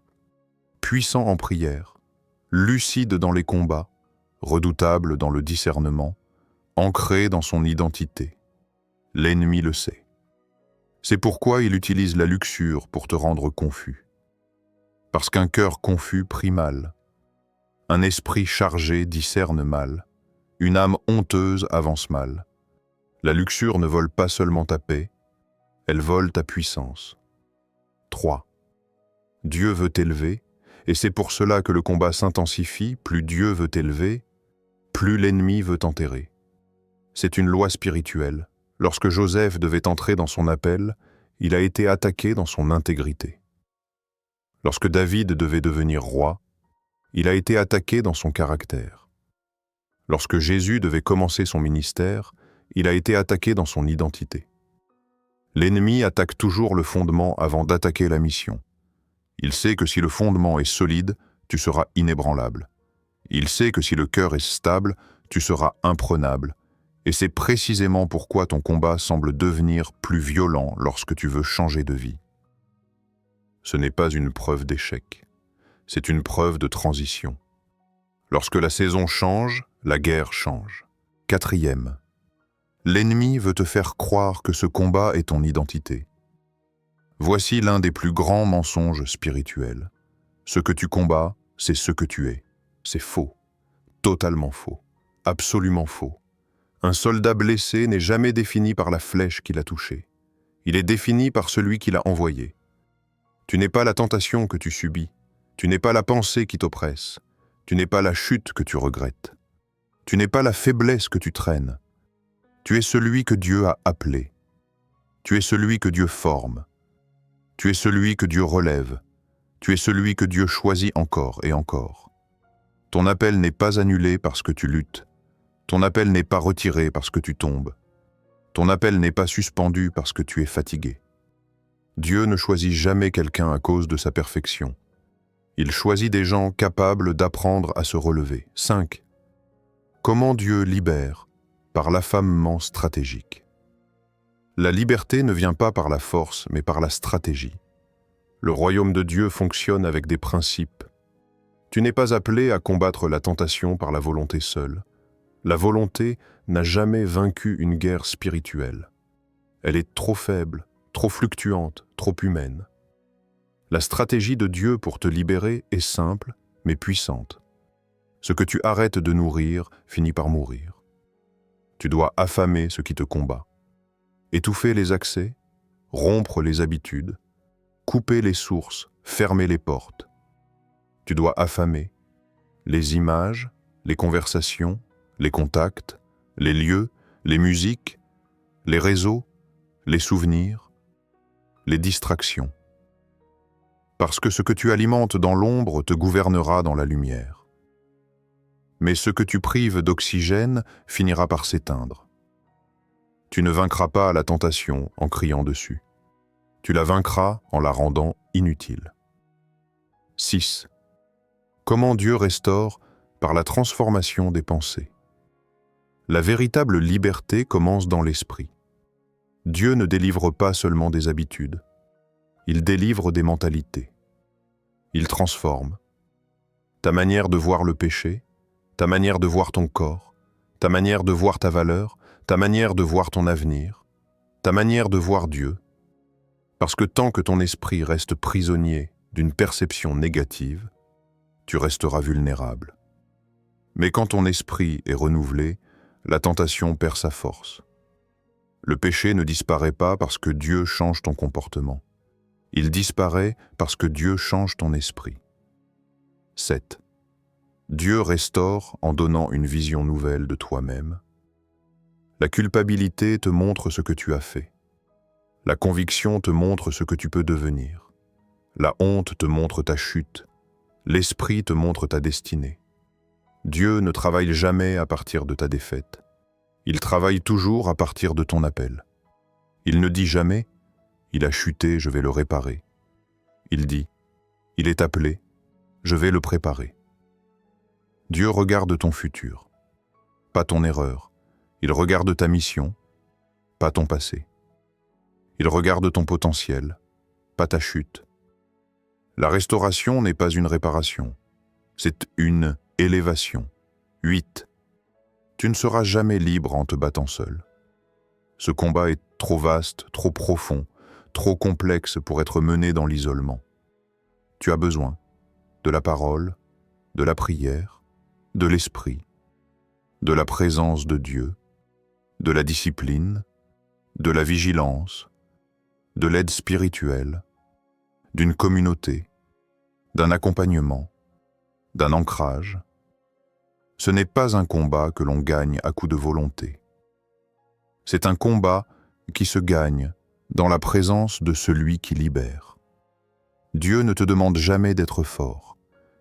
puissant en prière, lucide dans les combats, redoutable dans le discernement, ancré dans son identité. L'ennemi le sait. C'est pourquoi il utilise la luxure pour te rendre confus. Parce qu'un cœur confus prie mal, un esprit chargé discerne mal, une âme honteuse avance mal. La luxure ne vole pas seulement ta paix, elle vole ta puissance. 3. Dieu veut t'élever, et c'est pour cela que le combat s'intensifie. Plus Dieu veut t'élever, plus l'ennemi veut t'enterrer. C'est une loi spirituelle. Lorsque Joseph devait entrer dans son appel, il a été attaqué dans son intégrité. Lorsque David devait devenir roi, il a été attaqué dans son caractère. Lorsque Jésus devait commencer son ministère, il a été attaqué dans son identité. L'ennemi attaque toujours le fondement avant d'attaquer la mission. Il sait que si le fondement est solide, tu seras inébranlable. Il sait que si le cœur est stable, tu seras imprenable. Et c'est précisément pourquoi ton combat semble devenir plus violent lorsque tu veux changer de vie. Ce n'est pas une preuve d'échec, c'est une preuve de transition. Lorsque la saison change, la guerre change. 4. L'ennemi veut te faire croire que ce combat est ton identité. Voici l'un des plus grands mensonges spirituels. Ce que tu combats, c'est ce que tu es. C'est faux, totalement faux, absolument faux. Un soldat blessé n'est jamais défini par la flèche qu'il a touchée. Il est défini par celui qui l'a envoyé. Tu n'es pas la tentation que tu subis. Tu n'es pas la pensée qui t'oppresse. Tu n'es pas la chute que tu regrettes. Tu n'es pas la faiblesse que tu traînes. Tu es celui que Dieu a appelé. Tu es celui que Dieu forme. Tu es celui que Dieu relève. Tu es celui que Dieu choisit encore et encore. Ton appel n'est pas annulé parce que tu luttes. Ton appel n'est pas retiré parce que tu tombes. Ton appel n'est pas suspendu parce que tu es fatigué. Dieu ne choisit jamais quelqu'un à cause de sa perfection. Il choisit des gens capables d'apprendre à se relever. 5. Comment Dieu libère? Par l'affamement stratégique. La liberté ne vient pas par la force, mais par la stratégie. Le royaume de Dieu fonctionne avec des principes. Tu n'es pas appelé à combattre la tentation par la volonté seule. La volonté n'a jamais vaincu une guerre spirituelle. Elle est trop faible, trop fluctuante, trop humaine. La stratégie de Dieu pour te libérer est simple, mais puissante. Ce que tu arrêtes de nourrir finit par mourir. Tu dois affamer ce qui te combat. Étouffer les accès, rompre les habitudes, couper les sources, fermer les portes. Tu dois affamer les images, les conversations, les contacts, les lieux, les musiques, les réseaux, les souvenirs, les distractions. Parce que ce que tu alimentes dans l'ombre te gouvernera dans la lumière. Mais ce que tu prives d'oxygène finira par s'éteindre. Tu ne vaincras pas la tentation en criant dessus. Tu la vaincras en la rendant inutile. 6. Comment Dieu restaure? Par la transformation des pensées. La véritable liberté commence dans l'esprit. Dieu ne délivre pas seulement des habitudes. Il délivre des mentalités. Il transforme. Ta manière de voir le péché, ta manière de voir ton corps, ta manière de voir ta valeur, ta manière de voir ton avenir, ta manière de voir Dieu. Parce que tant que ton esprit reste prisonnier d'une perception négative, tu resteras vulnérable. Mais quand ton esprit est renouvelé, la tentation perd sa force. Le péché ne disparaît pas parce que Dieu change ton comportement. Il disparaît parce que Dieu change ton esprit. 7. Dieu restaure en donnant une vision nouvelle de toi-même. La culpabilité te montre ce que tu as fait. La conviction te montre ce que tu peux devenir. La honte te montre ta chute. L'esprit te montre ta destinée. Dieu ne travaille jamais à partir de ta défaite. Il travaille toujours à partir de ton appel. Il ne dit jamais « Il a chuté, je vais le réparer ». Il dit « Il est appelé, je vais le préparer ». Dieu regarde ton futur, pas ton erreur. Il regarde ta mission, pas ton passé. Il regarde ton potentiel, pas ta chute. La restauration n'est pas une réparation, c'est une élévation. 8. Tu ne seras jamais libre en te battant seul. Ce combat est trop vaste, trop profond, trop complexe pour être mené dans l'isolement. Tu as besoin de la parole, de la prière, de l'esprit, de la présence de Dieu, de la discipline, de la vigilance, de l'aide spirituelle, d'une communauté, d'un accompagnement, d'un ancrage. Ce n'est pas un combat que l'on gagne à coup de volonté. C'est un combat qui se gagne dans la présence de celui qui libère. Dieu ne te demande jamais d'être fort.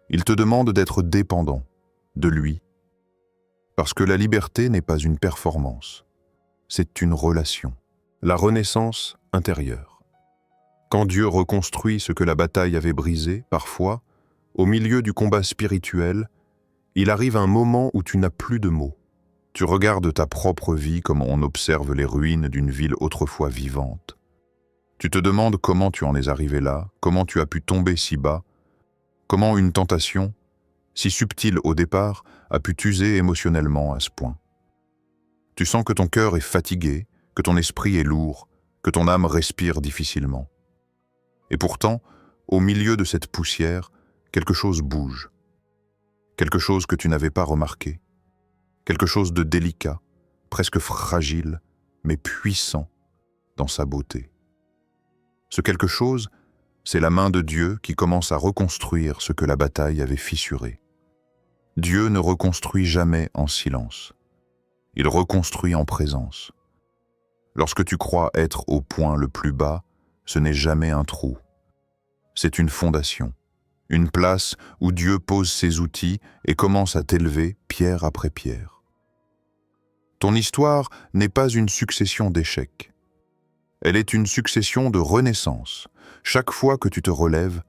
Il te demande d'être dépendant de lui. Parce que la liberté n'est pas une performance, c'est une relation. La renaissance intérieure. Quand Dieu reconstruit ce que la bataille avait brisé, parfois, au milieu du combat spirituel, il arrive un moment où tu n'as plus de mots. Tu regardes ta propre vie comme on observe les ruines d'une ville autrefois vivante. Tu te demandes comment tu en es arrivé là, comment tu as pu tomber si bas, comment une tentation, si subtile au départ, a pu t'user émotionnellement à ce point. Tu sens que ton cœur est fatigué, que ton esprit est lourd, que ton âme respire difficilement. Et pourtant, au milieu de cette poussière, quelque chose bouge. Quelque chose que tu n'avais pas remarqué. Quelque chose de délicat, presque fragile, mais puissant dans sa beauté. Ce quelque chose, c'est la main de Dieu qui commence à reconstruire ce que la bataille avait fissuré. Dieu ne reconstruit jamais en silence. Il reconstruit en présence. Lorsque tu crois être au point le plus bas, ce n'est jamais un trou. C'est une fondation, une place où Dieu pose ses outils et commence à t'élever pierre après pierre. Ton histoire n'est pas une succession d'échecs. Elle est une succession de renaissances. Chaque fois que tu te relèves,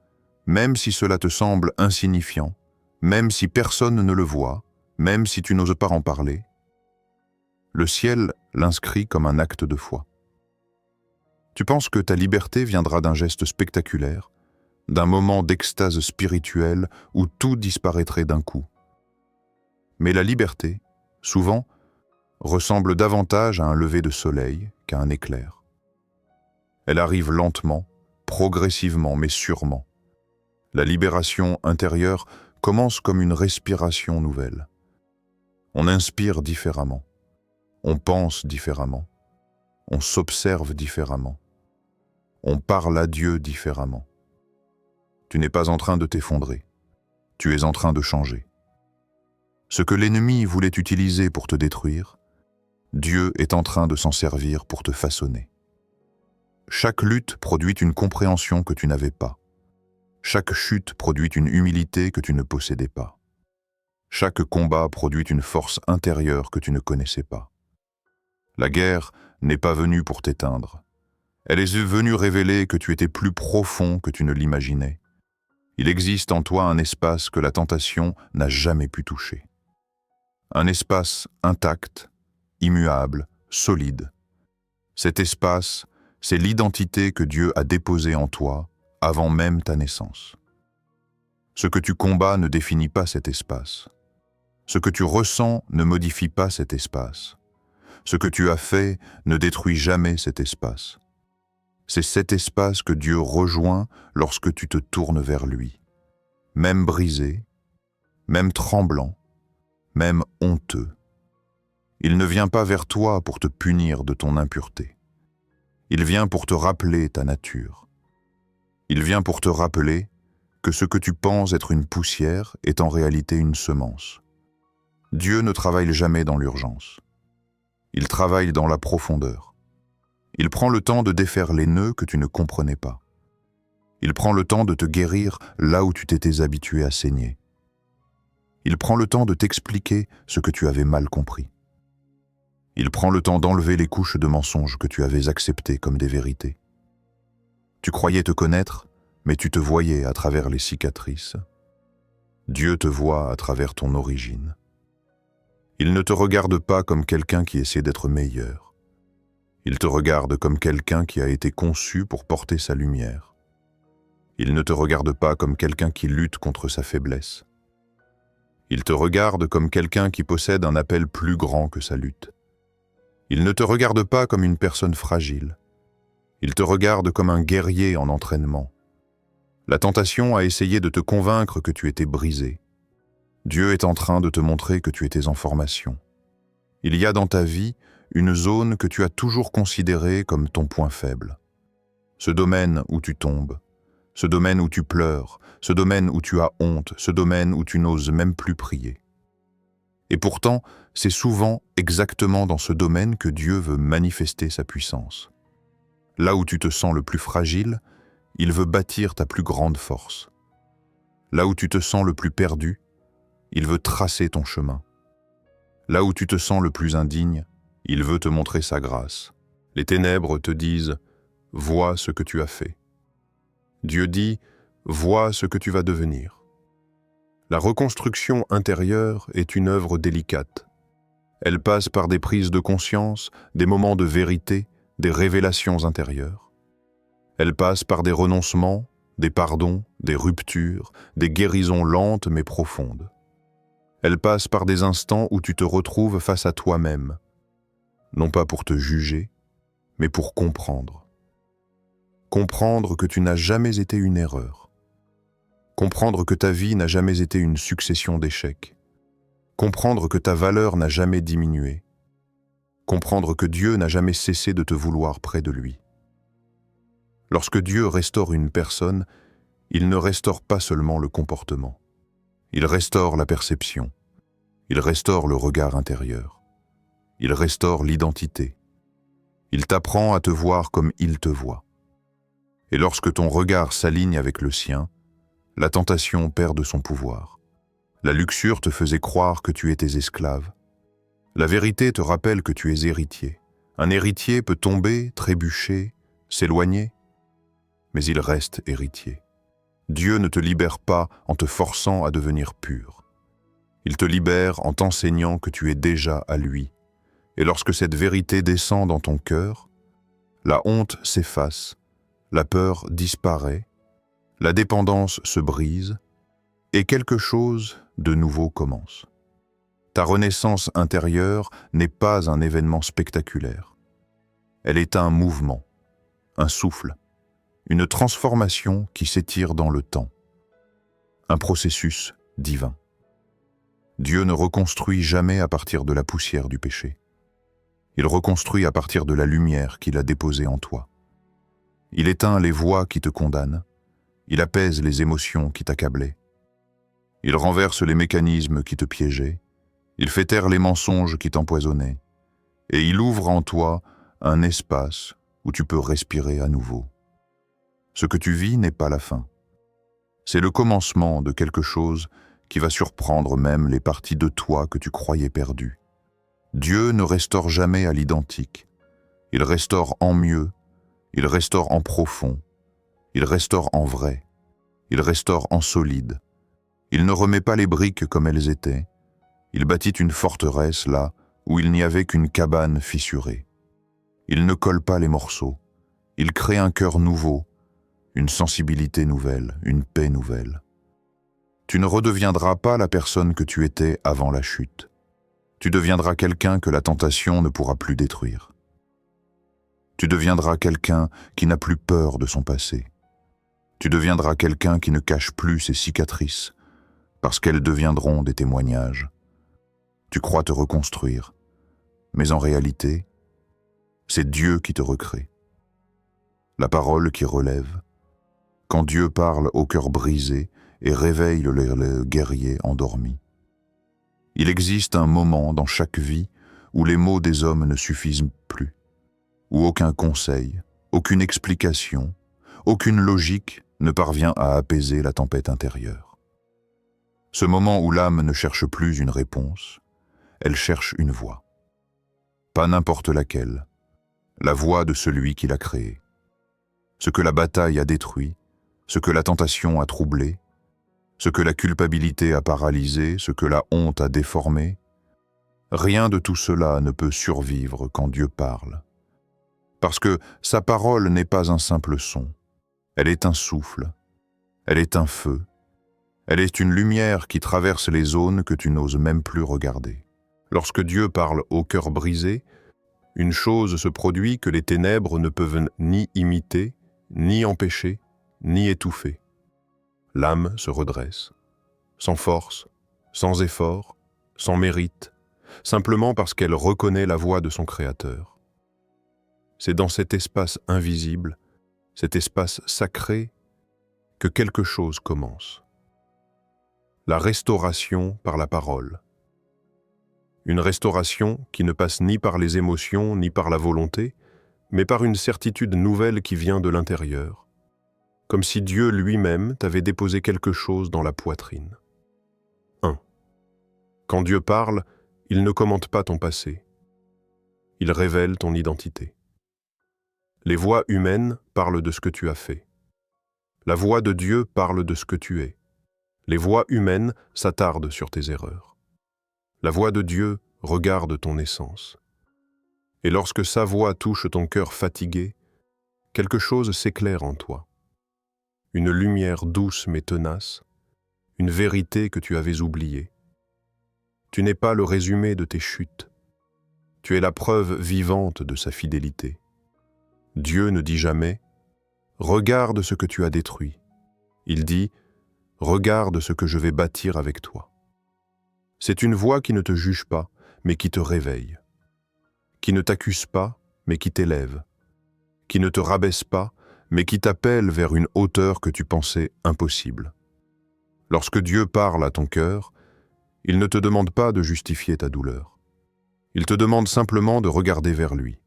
même si cela te semble insignifiant, même si personne ne le voit, même si tu n'oses pas en parler, le ciel l'inscrit comme un acte de foi. Tu penses que ta liberté viendra d'un geste spectaculaire, d'un moment d'extase spirituelle où tout disparaîtrait d'un coup. Mais la liberté, souvent, ressemble davantage à un lever de soleil qu'à un éclair. Elle arrive lentement, progressivement, mais sûrement. La libération intérieure commence comme une respiration nouvelle. On inspire différemment, on pense différemment, on s'observe différemment, on parle à Dieu différemment. Tu n'es pas en train de t'effondrer, tu es en train de changer. Ce que l'ennemi voulait utiliser pour te détruire, Dieu est en train de s'en servir pour te façonner. Chaque lutte produit une compréhension que tu n'avais pas. Chaque chute produit une humilité que tu ne possédais pas. Chaque combat produit une force intérieure que tu ne connaissais pas. La guerre n'est pas venue pour t'éteindre. Elle est venue révéler que tu étais plus profond que tu ne l'imaginais. Il existe en toi un espace que la tentation n'a jamais pu toucher. Un espace intact, immuable, solide. Cet espace, c'est l'identité que Dieu a déposée en toi avant même ta naissance. Ce que tu combats ne définit pas cet espace. Ce que tu ressens ne modifie pas cet espace. Ce que tu as fait ne détruit jamais cet espace. C'est cet espace que Dieu rejoint lorsque tu te tournes vers lui. Même brisé, même tremblant, même honteux. Il ne vient pas vers toi pour te punir de ton impureté. Il vient pour te rappeler ta nature. Il vient pour te rappeler que ce que tu penses être une poussière est en réalité une semence. Dieu ne travaille jamais dans l'urgence. Il travaille dans la profondeur. Il prend le temps de défaire les nœuds que tu ne comprenais pas. Il prend le temps de te guérir là où tu t'étais habitué à saigner. Il prend le temps de t'expliquer ce que tu avais mal compris. Il prend le temps d'enlever les couches de mensonges que tu avais acceptées comme des vérités. Tu croyais te connaître, mais tu te voyais à travers les cicatrices. Dieu te voit à travers ton origine. Il ne te regarde pas comme quelqu'un qui essaie d'être meilleur. Il te regarde comme quelqu'un qui a été conçu pour porter sa lumière. Il ne te regarde pas comme quelqu'un qui lutte contre sa faiblesse. Il te regarde comme quelqu'un qui possède un appel plus grand que sa lutte. Il ne te regarde pas comme une personne fragile. Il te regarde comme un guerrier en entraînement. La tentation a essayé de te convaincre que tu étais brisé. Dieu est en train de te montrer que tu étais en formation. Il y a dans ta vie une zone que tu as toujours considérée comme ton point faible. Ce domaine où tu tombes, ce domaine où tu pleures, ce domaine où tu as honte, ce domaine où tu n'oses même plus prier. Et pourtant, c'est souvent exactement dans ce domaine que Dieu veut manifester sa puissance. Là où tu te sens le plus fragile, il veut bâtir ta plus grande force. Là où tu te sens le plus perdu, il veut tracer ton chemin. Là où tu te sens le plus indigne, il veut te montrer sa grâce. Les ténèbres te disent « Vois ce que tu as fait ». Dieu dit « Vois ce que tu vas devenir ». La reconstruction intérieure est une œuvre délicate. Elle passe par des prises de conscience, des moments de vérité, des révélations intérieures. Elle passe par des renoncements, des pardons, des ruptures, des guérisons lentes mais profondes. Elle passe par des instants où tu te retrouves face à toi-même, non pas pour te juger, mais pour comprendre. Comprendre que tu n'as jamais été une erreur. Comprendre que ta vie n'a jamais été une succession d'échecs. Comprendre que ta valeur n'a jamais diminué. Comprendre que Dieu n'a jamais cessé de te vouloir près de lui. Lorsque Dieu restaure une personne, il ne restaure pas seulement le comportement. Il restaure la perception. Il restaure le regard intérieur. Il restaure l'identité. Il t'apprend à te voir comme il te voit. Et lorsque ton regard s'aligne avec le sien, la tentation perd de son pouvoir. La luxure te faisait croire que tu étais esclave. La vérité te rappelle que tu es héritier. Un héritier peut tomber, trébucher, s'éloigner, mais il reste héritier. Dieu ne te libère pas en te forçant à devenir pur. Il te libère en t'enseignant que tu es déjà à lui. Et lorsque cette vérité descend dans ton cœur, la honte s'efface, la peur disparaît, la dépendance se brise, et quelque chose de nouveau commence. Ta renaissance intérieure n'est pas un événement spectaculaire. Elle est un mouvement, un souffle, une transformation qui s'étire dans le temps. Un processus divin. Dieu ne reconstruit jamais à partir de la poussière du péché. Il reconstruit à partir de la lumière qu'il a déposée en toi. Il éteint les voix qui te condamnent. Il apaise les émotions qui t'accablaient. Il renverse les mécanismes qui te piégeaient. Il fait taire les mensonges qui t'empoisonnaient. Et il ouvre en toi un espace où tu peux respirer à nouveau. Ce que tu vis n'est pas la fin. C'est le commencement de quelque chose qui va surprendre même les parties de toi que tu croyais perdues. Dieu ne restaure jamais à l'identique. Il restaure en mieux, il restaure en profond, il restaure en vrai, il restaure en solide. Il ne remet pas les briques comme elles étaient. Il bâtit une forteresse là où il n'y avait qu'une cabane fissurée. Il ne colle pas les morceaux. Il crée un cœur nouveau, une sensibilité nouvelle, une paix nouvelle. Tu ne redeviendras pas la personne que tu étais avant la chute. Tu deviendras quelqu'un que la tentation ne pourra plus détruire. Tu deviendras quelqu'un qui n'a plus peur de son passé. Tu deviendras quelqu'un qui ne cache plus ses cicatrices, parce qu'elles deviendront des témoignages. Tu crois te reconstruire, mais en réalité, c'est Dieu qui te recrée. La parole qui relève, quand Dieu parle au cœur brisé et réveille le guerrier endormi. Il existe un moment dans chaque vie où les mots des hommes ne suffisent plus, où aucun conseil, aucune explication, aucune logique ne parvient à apaiser la tempête intérieure. Ce moment où l'âme ne cherche plus une réponse, elle cherche une voix. Pas n'importe laquelle, la voix de celui qui l'a créée. Ce que la bataille a détruit, ce que la tentation a troublé, ce que la culpabilité a paralysé, ce que la honte a déformé, rien de tout cela ne peut survivre quand Dieu parle. Parce que sa parole n'est pas un simple son, elle est un souffle, elle est un feu, elle est une lumière qui traverse les zones que tu n'oses même plus regarder. Lorsque Dieu parle au cœur brisé, une chose se produit que les ténèbres ne peuvent ni imiter, ni empêcher, ni étouffer. L'âme se redresse, sans force, sans effort, sans mérite, simplement parce qu'elle reconnaît la voix de son Créateur. C'est dans cet espace invisible, cet espace sacré, que quelque chose commence. La restauration par la parole. Une restauration qui ne passe ni par les émotions ni par la volonté, mais par une certitude nouvelle qui vient de l'intérieur, comme si Dieu lui-même t'avait déposé quelque chose dans la poitrine. 1. Quand Dieu parle, il ne commente pas ton passé. Il révèle ton identité. Les voix humaines parlent de ce que tu as fait. La voix de Dieu parle de ce que tu es. Les voix humaines s'attardent sur tes erreurs. La voix de Dieu regarde ton essence. Et lorsque sa voix touche ton cœur fatigué, quelque chose s'éclaire en toi. Une lumière douce mais tenace, une vérité que tu avais oubliée. Tu n'es pas le résumé de tes chutes. Tu es la preuve vivante de sa fidélité. Dieu ne dit jamais « Regarde ce que tu as détruit ». Il dit « Regarde ce que je vais bâtir avec toi ». C'est une voix qui ne te juge pas, mais qui te réveille. Qui ne t'accuse pas, mais qui t'élève. Qui ne te rabaisse pas, mais qui t'appelle vers une hauteur que tu pensais impossible. Lorsque Dieu parle à ton cœur, il ne te demande pas de justifier ta douleur. Il te demande simplement de regarder vers lui.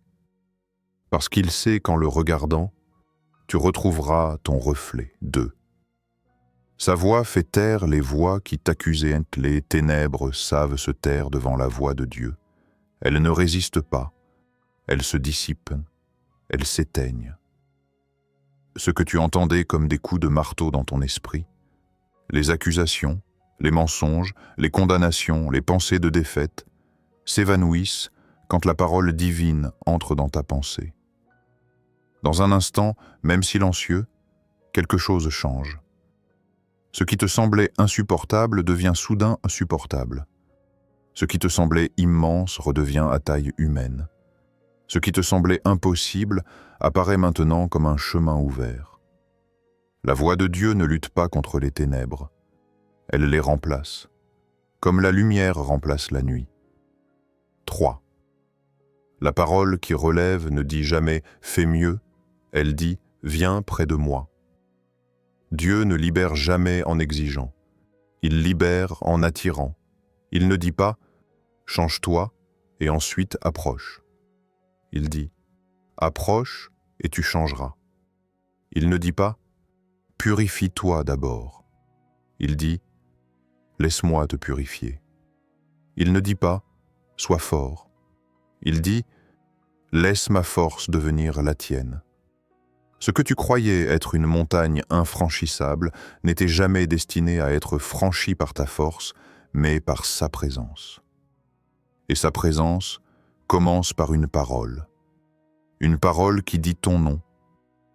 Parce qu'il sait qu'en le regardant, tu retrouveras ton reflet. 2. Sa voix fait taire les voix qui t'accusaient, les ténèbres savent se taire devant la voix de Dieu. Elles ne résistent pas, elles se dissipent, elles s'éteignent. Ce que tu entendais comme des coups de marteau dans ton esprit, les accusations, les mensonges, les condamnations, les pensées de défaite, s'évanouissent quand la parole divine entre dans ta pensée. Dans un instant, même silencieux, quelque chose change. Ce qui te semblait insupportable devient soudain supportable. Ce qui te semblait immense redevient à taille humaine. Ce qui te semblait impossible apparaît maintenant comme un chemin ouvert. La voix de Dieu ne lutte pas contre les ténèbres. Elle les remplace, comme la lumière remplace la nuit. 3. La parole qui relève ne dit jamais « fais mieux », elle dit « viens près de moi ». Dieu ne libère jamais en exigeant. Il libère en attirant. Il ne dit pas « change-toi » et ensuite approche. Il dit « approche et tu changeras ». Il ne dit pas « purifie-toi d'abord ». Il dit « laisse-moi te purifier ». Il ne dit pas « sois fort ». Il dit « laisse ma force devenir la tienne ». Ce que tu croyais être une montagne infranchissable n'était jamais destiné à être franchi par ta force, mais par sa présence. Et sa présence commence par une parole qui dit ton nom,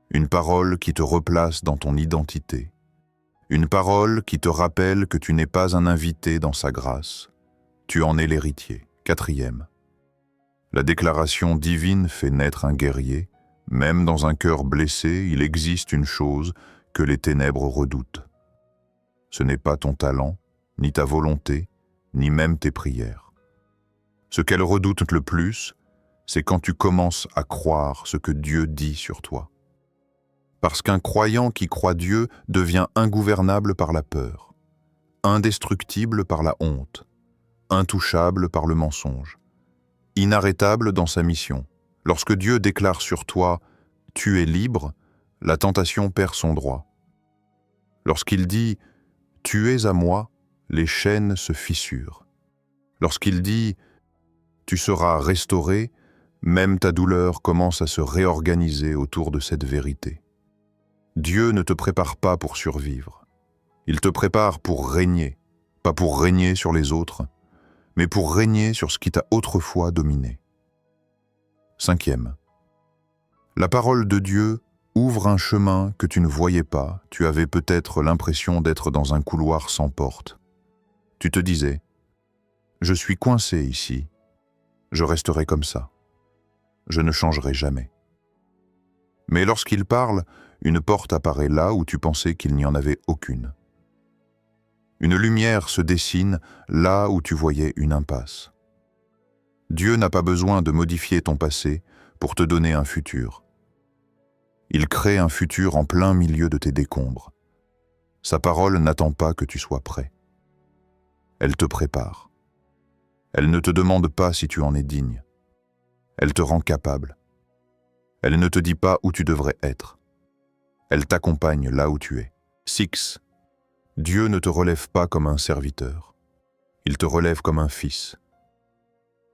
une parole qui te replace dans ton identité, une parole qui te rappelle que tu n'es pas un invité dans sa grâce, tu en es l'héritier. 4. La déclaration divine fait naître un guerrier. Même dans un cœur blessé, il existe une chose que les ténèbres redoutent. Ce n'est pas ton talent, ni ta volonté, ni même tes prières. Ce qu'elles redoutent le plus, c'est quand tu commences à croire ce que Dieu dit sur toi. Parce qu'un croyant qui croit Dieu devient ingouvernable par la peur, indestructible par la honte, intouchable par le mensonge, inarrêtable dans sa mission. Lorsque Dieu déclare sur toi « tu es libre », la tentation perd son droit. Lorsqu'il dit « tu es à moi », les chaînes se fissurent. Lorsqu'il dit « tu seras restauré », même ta douleur commence à se réorganiser autour de cette vérité. Dieu ne te prépare pas pour survivre. Il te prépare pour régner, pas pour régner sur les autres, mais pour régner sur ce qui t'a autrefois dominé. 5. La parole de Dieu ouvre un chemin que tu ne voyais pas. Tu avais peut-être l'impression d'être dans un couloir sans porte. Tu te disais, « Je suis coincé ici. Je resterai comme ça. Je ne changerai jamais. » Mais lorsqu'il parle, une porte apparaît là où tu pensais qu'il n'y en avait aucune. Une lumière se dessine là où tu voyais une impasse. Dieu n'a pas besoin de modifier ton passé pour te donner un futur. Il crée un futur en plein milieu de tes décombres. Sa parole n'attend pas que tu sois prêt. Elle te prépare. Elle ne te demande pas si tu en es digne. Elle te rend capable. Elle ne te dit pas où tu devrais être. Elle t'accompagne là où tu es. 6. Dieu ne te relève pas comme un serviteur. Il te relève comme un fils.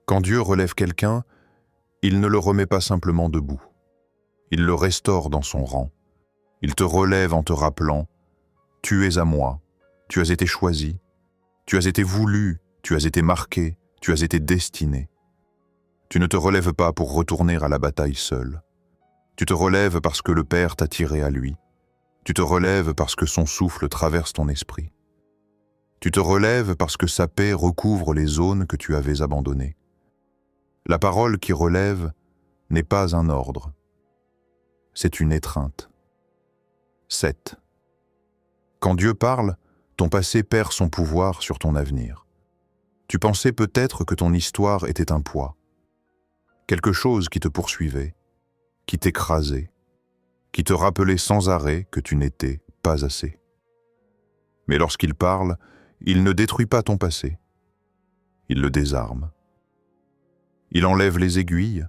Quand Dieu relève quelqu'un, il ne le remet pas simplement debout. Il le restaure dans son rang. Il te relève en te rappelant « Tu es à moi, tu as été choisi, tu as été voulu, tu as été marqué, tu as été destiné. » Tu ne te relèves pas pour retourner à la bataille seul. Tu te relèves parce que le Père t'a tiré à lui. Tu te relèves parce que son souffle traverse ton esprit. Tu te relèves parce que sa paix recouvre les zones que tu avais abandonnées. La parole qui relève n'est pas un ordre. C'est une étreinte. 7. Quand Dieu parle, ton passé perd son pouvoir sur ton avenir. Tu pensais peut-être que ton histoire était un poids, quelque chose qui te poursuivait, qui t'écrasait, qui te rappelait sans arrêt que tu n'étais pas assez. Mais lorsqu'il parle, il ne détruit pas ton passé. Il le désarme. Il enlève les aiguilles,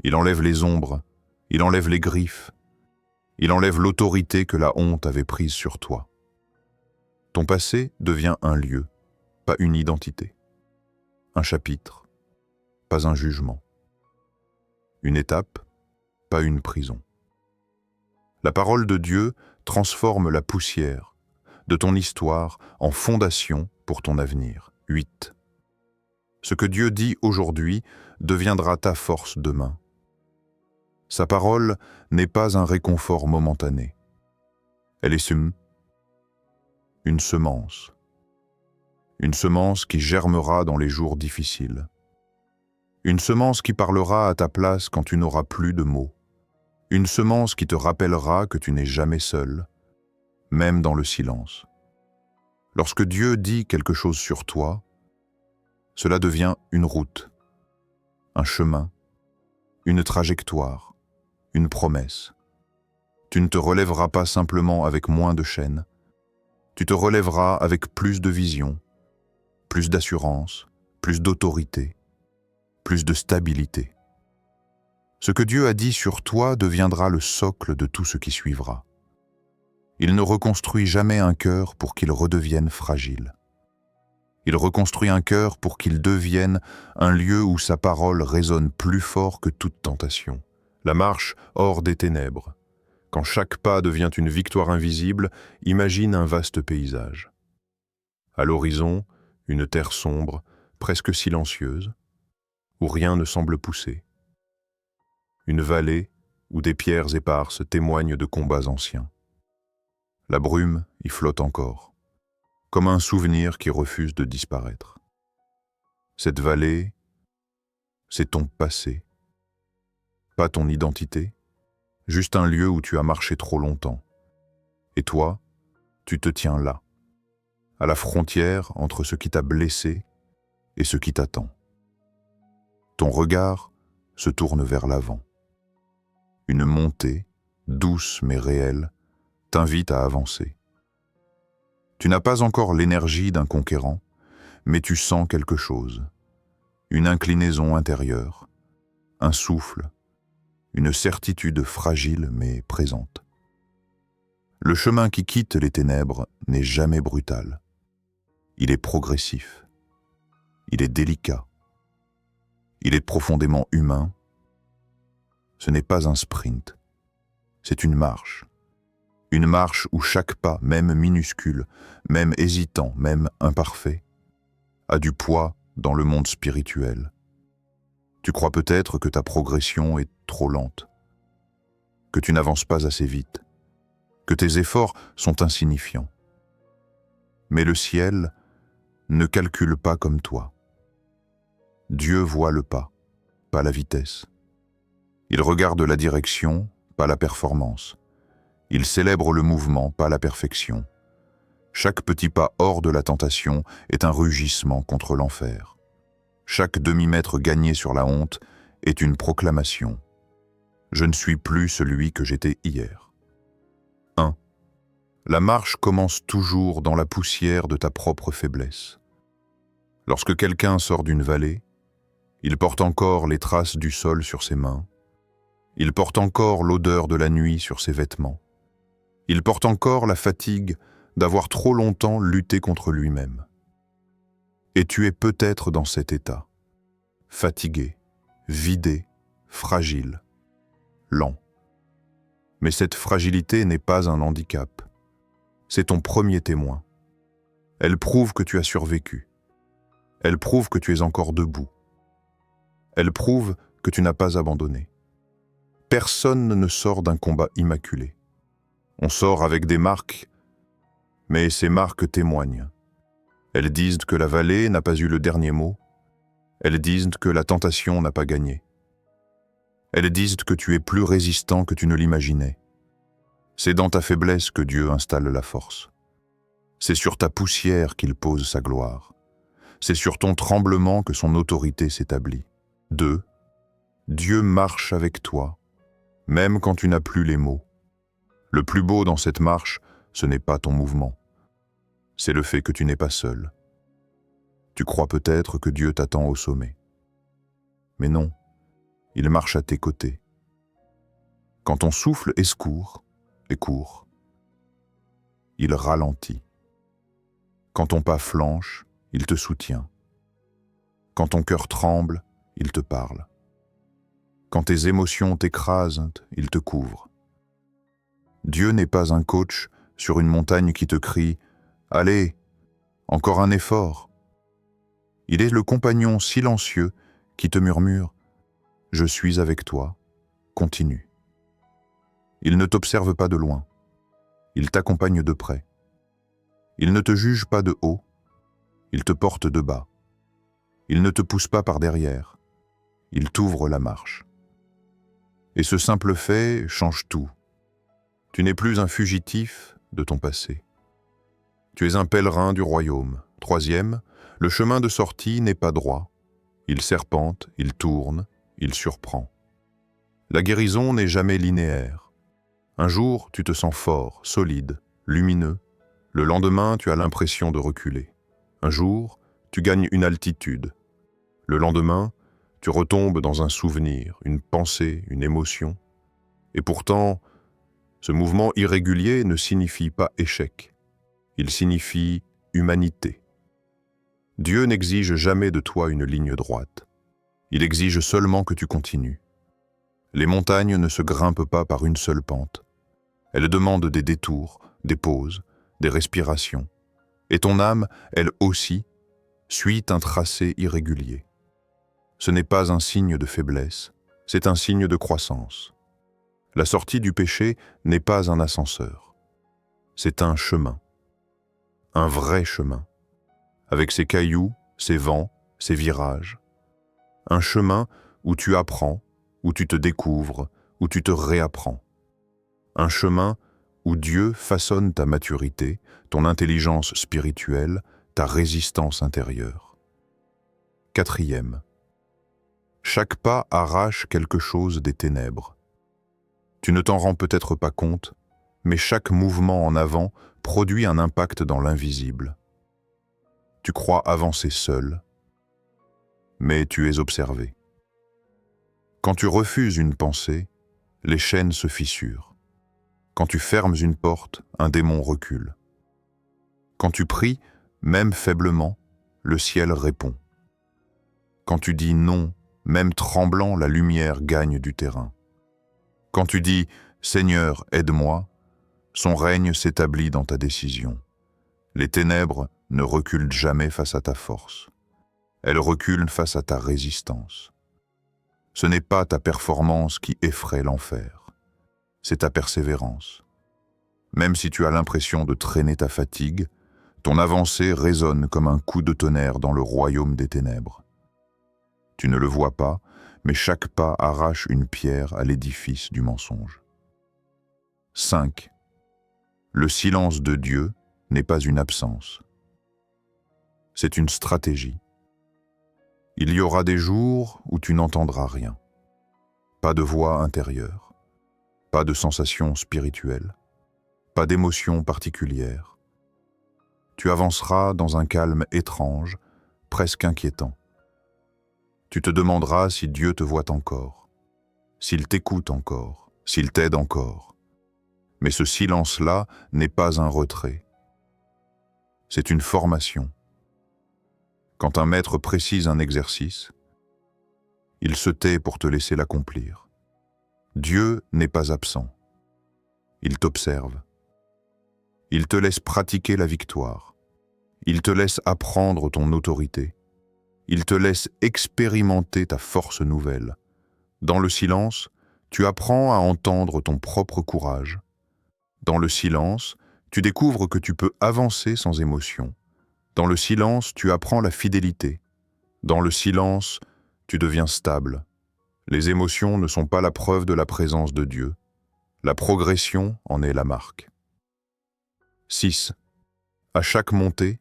il enlève les ombres, il enlève les griffes, il enlève l'autorité que la honte avait prise sur toi. Ton passé devient un lieu, pas une identité. Un chapitre, pas un jugement. Une étape, pas une prison. La parole de Dieu transforme la poussière de ton histoire en fondation pour ton avenir. 8. Ce que Dieu dit aujourd'hui deviendra ta force demain. Sa parole n'est pas un réconfort momentané. Elle est une semence. Une semence qui germera dans les jours difficiles. Une semence qui parlera à ta place quand tu n'auras plus de mots. Une semence qui te rappellera que tu n'es jamais seul, même dans le silence. Lorsque Dieu dit quelque chose sur toi, cela devient une route, un chemin, une trajectoire, une promesse. Tu ne te relèveras pas simplement avec moins de chaînes, tu te relèveras avec plus de vision, plus d'assurance, plus d'autorité, plus de stabilité. Ce que Dieu a dit sur toi deviendra le socle de tout ce qui suivra. Il ne reconstruit jamais un cœur pour qu'il redevienne fragile. Il reconstruit un cœur pour qu'il devienne un lieu où sa parole résonne plus fort que toute tentation. La marche hors des ténèbres. Quand chaque pas devient une victoire invisible, imagine un vaste paysage. À l'horizon, une terre sombre, presque silencieuse, où rien ne semble pousser. Une vallée où des pierres éparses témoignent de combats anciens. La brume y flotte encore, comme un souvenir qui refuse de disparaître. Cette vallée, c'est ton passé, pas ton identité, juste un lieu où tu as marché trop longtemps. Et toi, tu te tiens là, à la frontière entre ce qui t'a blessé et ce qui t'attend. Ton regard se tourne vers l'avant. Une montée, douce mais réelle, t'invite à avancer. Tu n'as pas encore l'énergie d'un conquérant, mais tu sens quelque chose, une inclinaison intérieure, un souffle, une certitude fragile mais présente. Le chemin qui quitte les ténèbres n'est jamais brutal. Il est progressif. Il est délicat. Il est profondément humain. Ce n'est pas un sprint. C'est une marche. Une marche où chaque pas, même minuscule, même hésitant, même imparfait, a du poids dans le monde spirituel. Tu crois peut-être que ta progression est trop lente. que tu n'avances pas assez vite, que tes efforts sont insignifiants. Mais le ciel ne calcule pas comme toi. Dieu voit le pas, pas la vitesse. Il regarde la direction, pas la performance. Il célèbre le mouvement, pas la perfection. Chaque petit pas hors de la tentation est un rugissement contre l'enfer. Chaque demi-mètre gagné sur la honte est une proclamation. Je ne suis plus celui que j'étais hier. 1. La marche commence toujours dans la poussière de ta propre faiblesse. Lorsque quelqu'un sort d'une vallée, il porte encore les traces du sol sur ses mains. Il porte encore l'odeur de la nuit sur ses vêtements. Il porte encore la fatigue d'avoir trop longtemps lutté contre lui-même. Et tu es peut-être dans cet état, fatigué, vidé, fragile, lent. Mais cette fragilité n'est pas un handicap. C'est ton premier témoin. Elle prouve que tu as survécu. Elle prouve que tu es encore debout. Elle prouve que tu n'as pas abandonné. Personne ne sort d'un combat immaculé. On sort avec des marques, mais ces marques témoignent. Elles disent que la vallée n'a pas eu le dernier mot. Elles disent que la tentation n'a pas gagné. Elles disent que tu es plus résistant que tu ne l'imaginais. C'est dans ta faiblesse que Dieu installe la force. C'est sur ta poussière qu'il pose sa gloire. C'est sur ton tremblement que son autorité s'établit. 2. Dieu marche avec toi, même quand tu n'as plus les mots. Le plus beau dans cette marche, ce n'est pas ton mouvement. C'est le fait que tu n'es pas seul. Tu crois peut-être que Dieu t'attend au sommet. Mais non, il marche à tes côtés. Quand ton souffle est court, il ralentit. Quand ton pas flanche, il te soutient. Quand ton cœur tremble, il te parle. Quand tes émotions t'écrasent, il te couvre. Dieu n'est pas un coach sur une montagne qui te crie « Allez, encore un effort ». Il est le compagnon silencieux qui te murmure « Je suis avec toi, continue ». Il ne t'observe pas de loin, il t'accompagne de près. Il ne te juge pas de haut, il te porte de bas. Il ne te pousse pas par derrière, il t'ouvre la marche. Et ce simple fait change tout. Tu n'es plus un fugitif de ton passé. Tu es un pèlerin du royaume. 3, le chemin de sortie n'est pas droit. Il serpente, il tourne, il surprend. La guérison n'est jamais linéaire. Un jour, tu te sens fort, solide, lumineux. Le lendemain, tu as l'impression de reculer. Un jour, tu gagnes une altitude. Le lendemain, tu retombes dans un souvenir, une pensée, une émotion. Et pourtant, ce mouvement irrégulier ne signifie pas échec. Il signifie humanité. Dieu n'exige jamais de toi une ligne droite. Il exige seulement que tu continues. Les montagnes ne se grimpent pas par une seule pente. Elles demandent des détours, des pauses, des respirations. Et ton âme, elle aussi, suit un tracé irrégulier. Ce n'est pas un signe de faiblesse, c'est un signe de croissance. La sortie du péché n'est pas un ascenseur. C'est un chemin. Un vrai chemin. Avec ses cailloux, ses vents, ses virages. Un chemin où tu apprends, où tu te découvres, où tu te réapprends. Un chemin où Dieu façonne ta maturité, ton intelligence spirituelle, ta résistance intérieure. 4. Chaque pas arrache quelque chose des ténèbres. Tu ne t'en rends peut-être pas compte, mais chaque mouvement en avant produit un impact dans l'invisible. Tu crois avancer seul, mais tu es observé. Quand tu refuses une pensée, les chaînes se fissurent. Quand tu fermes une porte, un démon recule. Quand tu pries, même faiblement, le ciel répond. Quand tu dis non, même tremblant, la lumière gagne du terrain. Quand tu dis « Seigneur, aide-moi », son règne s'établit dans ta décision. Les ténèbres ne reculent jamais face à ta force. Elles reculent face à ta résistance. Ce n'est pas ta performance qui effraie l'enfer. c'est ta persévérance. Même si tu as l'impression de traîner ta fatigue, ton avancée résonne comme un coup de tonnerre dans le royaume des ténèbres. Tu ne le vois pas, mais chaque pas arrache une pierre à l'édifice du mensonge. 5. Le silence de Dieu n'est pas une absence. C'est une stratégie. Il y aura des jours où tu n'entendras rien. Pas de voix intérieure, pas de sensation spirituelle, pas d'émotion particulière. Tu avanceras dans un calme étrange, presque inquiétant. Tu te demanderas si Dieu te voit encore, s'il t'écoute encore, s'il t'aide encore. Mais ce silence-là n'est pas un retrait. C'est une formation. Quand un maître précise un exercice, il se tait pour te laisser l'accomplir. Dieu n'est pas absent. Il t'observe. Il te laisse pratiquer la victoire. Il te laisse apprendre ton autorité. Il te laisse expérimenter ta force nouvelle. Dans le silence, tu apprends à entendre ton propre courage. Dans le silence, tu découvres que tu peux avancer sans émotion. Dans le silence, tu apprends la fidélité. Dans le silence, tu deviens stable. Les émotions ne sont pas la preuve de la présence de Dieu. La progression en est la marque. 6. À chaque montée,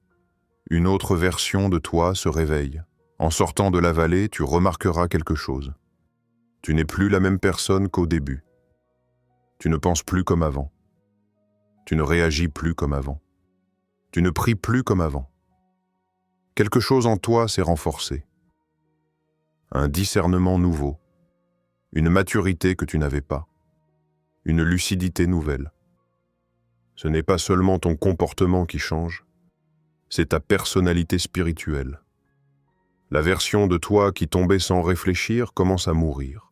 une autre version de toi se réveille. En sortant de la vallée, tu remarqueras quelque chose. Tu n'es plus la même personne qu'au début. Tu ne penses plus comme avant. Tu ne réagis plus comme avant. Tu ne pries plus comme avant. Quelque chose en toi s'est renforcé. Un discernement nouveau. Une maturité que tu n'avais pas. Une lucidité nouvelle. Ce n'est pas seulement ton comportement qui change, c'est ta personnalité spirituelle. La version de toi qui tombait sans réfléchir commence à mourir.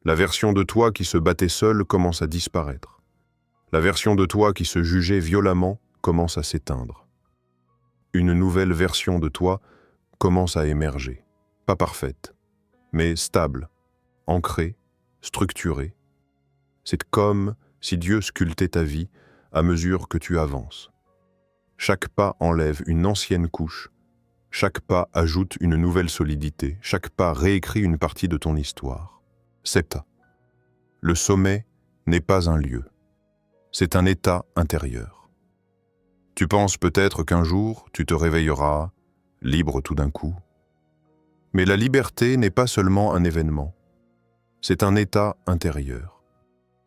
La version de toi qui se battait seule commence à disparaître. La version de toi qui se jugeait violemment commence à s'éteindre. Une nouvelle version de toi commence à émerger, pas parfaite, mais stable, ancrée, structurée. C'est comme si Dieu sculptait ta vie à mesure que tu avances. Chaque pas enlève une ancienne couche, chaque pas ajoute une nouvelle solidité, chaque pas réécrit une partie de ton histoire. 7. Le sommet n'est pas un lieu, c'est un état intérieur. Tu penses peut-être qu'un jour, tu te réveilleras, libre tout d'un coup. Mais la liberté n'est pas seulement un événement, c'est un état intérieur.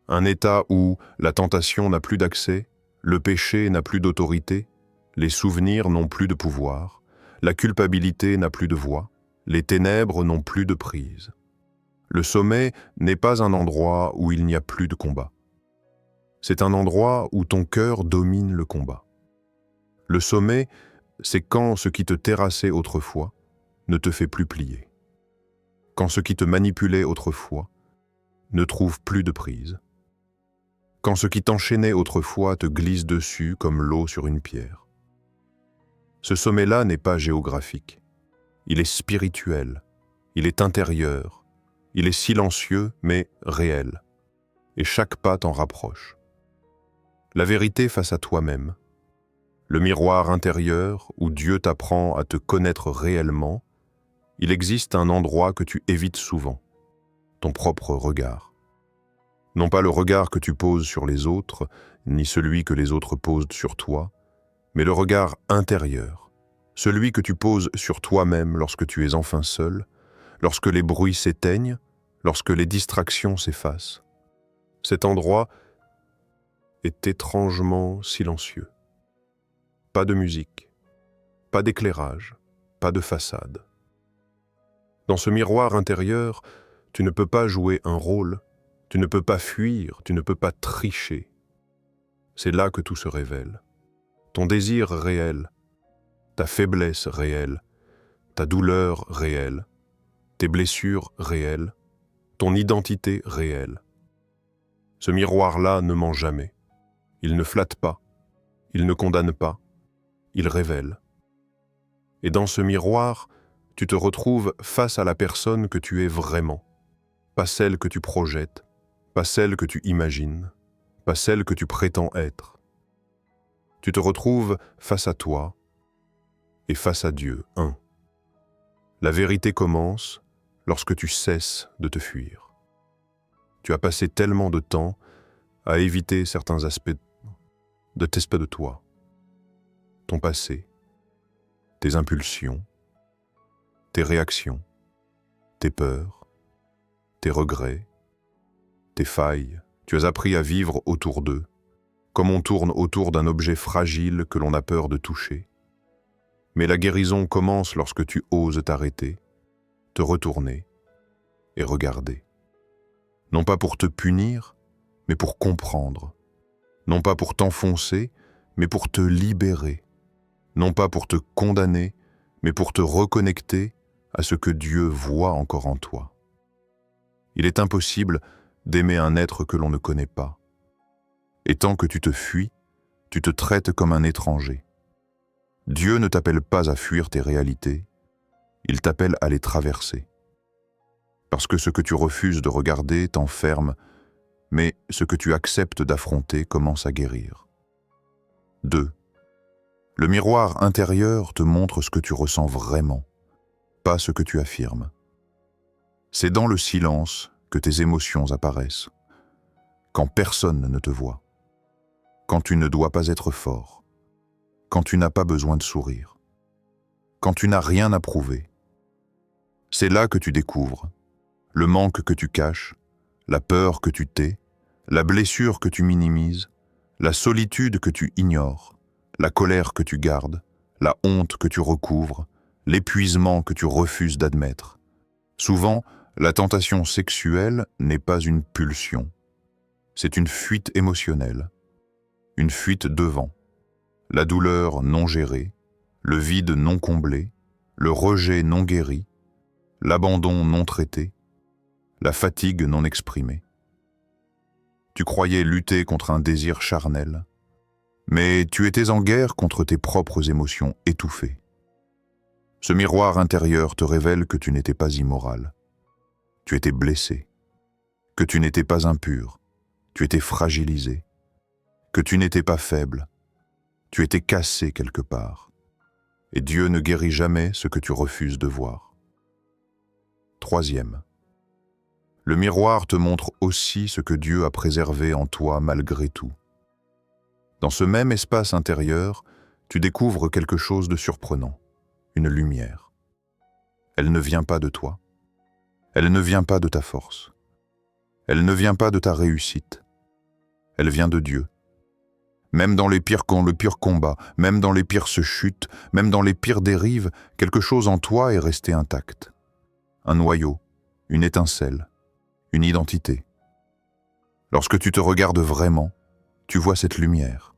Un état où la tentation n'a plus d'accès, le péché n'a plus d'autorité, les souvenirs n'ont plus de pouvoir, la culpabilité n'a plus de voix, les ténèbres n'ont plus de prise. Le sommet n'est pas un endroit où il n'y a plus de combat. C'est un endroit où ton cœur domine le combat. Le sommet, c'est quand ce qui te terrassait autrefois ne te fait plus plier. Quand ce qui te manipulait autrefois ne trouve plus de prise. Quand ce qui t'enchaînait autrefois te glisse dessus comme l'eau sur une pierre. Ce sommet-là n'est pas géographique. Il est spirituel, il est intérieur, il est silencieux mais réel. Et chaque pas t'en rapproche. La vérité face à toi-même, le miroir intérieur où Dieu t'apprend à te connaître réellement, il existe un endroit que tu évites souvent, ton propre regard. Non pas le regard que tu poses sur les autres, ni celui que les autres posent sur toi, mais le regard intérieur, celui que tu poses sur toi-même lorsque tu es enfin seul, lorsque les bruits s'éteignent, lorsque les distractions s'effacent. Cet endroit est étrangement silencieux. Pas de musique, pas d'éclairage, pas de façade. Dans ce miroir intérieur, tu ne peux pas jouer un rôle, tu ne peux pas fuir, tu ne peux pas tricher. C'est là que tout se révèle. Ton désir réel, ta faiblesse réelle, ta douleur réelle, tes blessures réelles, ton identité réelle. Ce miroir-là ne ment jamais. Il ne flatte pas, il ne condamne pas, il révèle. Et dans ce miroir, tu te retrouves face à la personne que tu es vraiment, pas celle que tu projettes, pas celle que tu imagines, pas celle que tu prétends être. Tu te retrouves face à toi et face à Dieu, un. La vérité commence lorsque tu cesses de te fuir. Tu as passé tellement de temps à éviter certains aspects de toi, ton passé, tes impulsions, tes réactions, tes peurs, tes regrets, tes failles. Tu as appris à vivre autour d'eux, comme on tourne autour d'un objet fragile que l'on a peur de toucher. Mais la guérison commence lorsque tu oses t'arrêter, te retourner et regarder. Non pas pour te punir, mais pour comprendre. Non pas pour t'enfoncer, mais pour te libérer. Non pas pour te condamner, mais pour te reconnecter à ce que Dieu voit encore en toi. Il est impossible d'aimer un être que l'on ne connaît pas. Et tant que tu te fuis, tu te traites comme un étranger. Dieu ne t'appelle pas à fuir tes réalités, il t'appelle à les traverser. Parce que ce que tu refuses de regarder t'enferme, mais ce que tu acceptes d'affronter commence à guérir. 2. Le miroir intérieur te montre ce que tu ressens vraiment, pas ce que tu affirmes. C'est dans le silence que tes émotions apparaissent, quand personne ne te voit, quand tu ne dois pas être fort, quand tu n'as pas besoin de sourire, quand tu n'as rien à prouver. C'est là que tu découvres le manque que tu caches, la peur que tu tais, la blessure que tu minimises, la solitude que tu ignores, la colère que tu gardes, la honte que tu recouvres, l'épuisement que tu refuses d'admettre. Souvent, la tentation sexuelle n'est pas une pulsion, c'est une fuite émotionnelle, une fuite devant, la douleur non gérée, le vide non comblé, le rejet non guéri, l'abandon non traité, la fatigue non exprimée. Tu croyais lutter contre un désir charnel, mais tu étais en guerre contre tes propres émotions étouffées. Ce miroir intérieur te révèle que tu n'étais pas immoral. Tu étais blessé, que tu n'étais pas impur, tu étais fragilisé, que tu n'étais pas faible, tu étais cassé quelque part. Et Dieu ne guérit jamais ce que tu refuses de voir. 3. Le miroir te montre aussi ce que Dieu a préservé en toi malgré tout. Dans ce même espace intérieur, tu découvres quelque chose de surprenant, une lumière. Elle ne vient pas de toi. Elle ne vient pas de ta force. Elle ne vient pas de ta réussite. Elle vient de Dieu. Même dans le pire combat, même dans les pires chutes, même dans les pires dérives, quelque chose en toi est resté intact. Un noyau, une étincelle, une identité. Lorsque tu te regardes vraiment, tu vois cette lumière.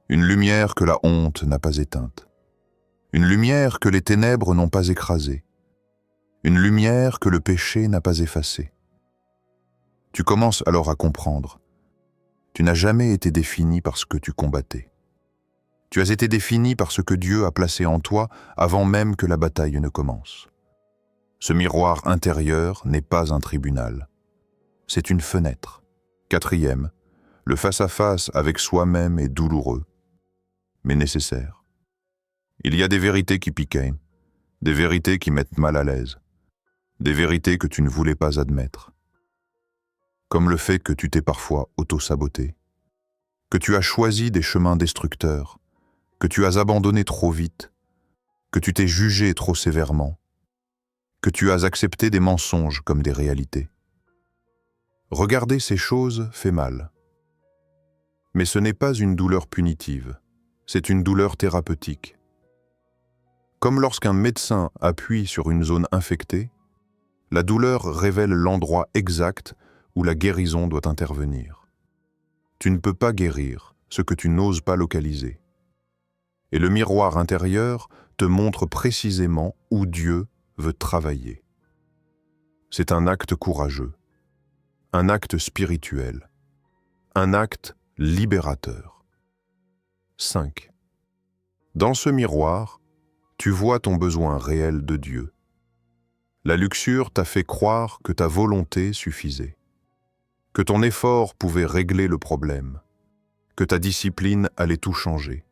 Une lumière que la honte n'a pas éteinte. Une lumière que les ténèbres n'ont pas écrasée. Une lumière que le péché n'a pas effacée. Tu commences alors à comprendre. Tu n'as jamais été défini par ce que tu combattais. Tu as été défini par ce que Dieu a placé en toi avant même que la bataille ne commence. Ce miroir intérieur n'est pas un tribunal. C'est une fenêtre. 4. Le face-à-face avec soi-même est douloureux, mais nécessaire. Il y a des vérités qui piquent, des vérités qui mettent mal à l'aise, des vérités que tu ne voulais pas admettre. Comme le fait que tu t'es parfois auto-saboté, que tu as choisi des chemins destructeurs, que tu as abandonné trop vite, que tu t'es jugé trop sévèrement, que tu as accepté des mensonges comme des réalités. Regarder ces choses fait mal. Mais ce n'est pas une douleur punitive, c'est une douleur thérapeutique. Comme lorsqu'un médecin appuie sur une zone infectée, la douleur révèle l'endroit exact où la guérison doit intervenir. Tu ne peux pas guérir ce que tu n'oses pas localiser. Et le miroir intérieur te montre précisément où Dieu veut travailler. C'est un acte courageux, un acte spirituel, un acte libérateur. 5. Dans ce miroir, tu vois ton besoin réel de Dieu. La luxure t'a fait croire que ta volonté suffisait. que ton effort pouvait régler le problème, que ta discipline allait tout changer.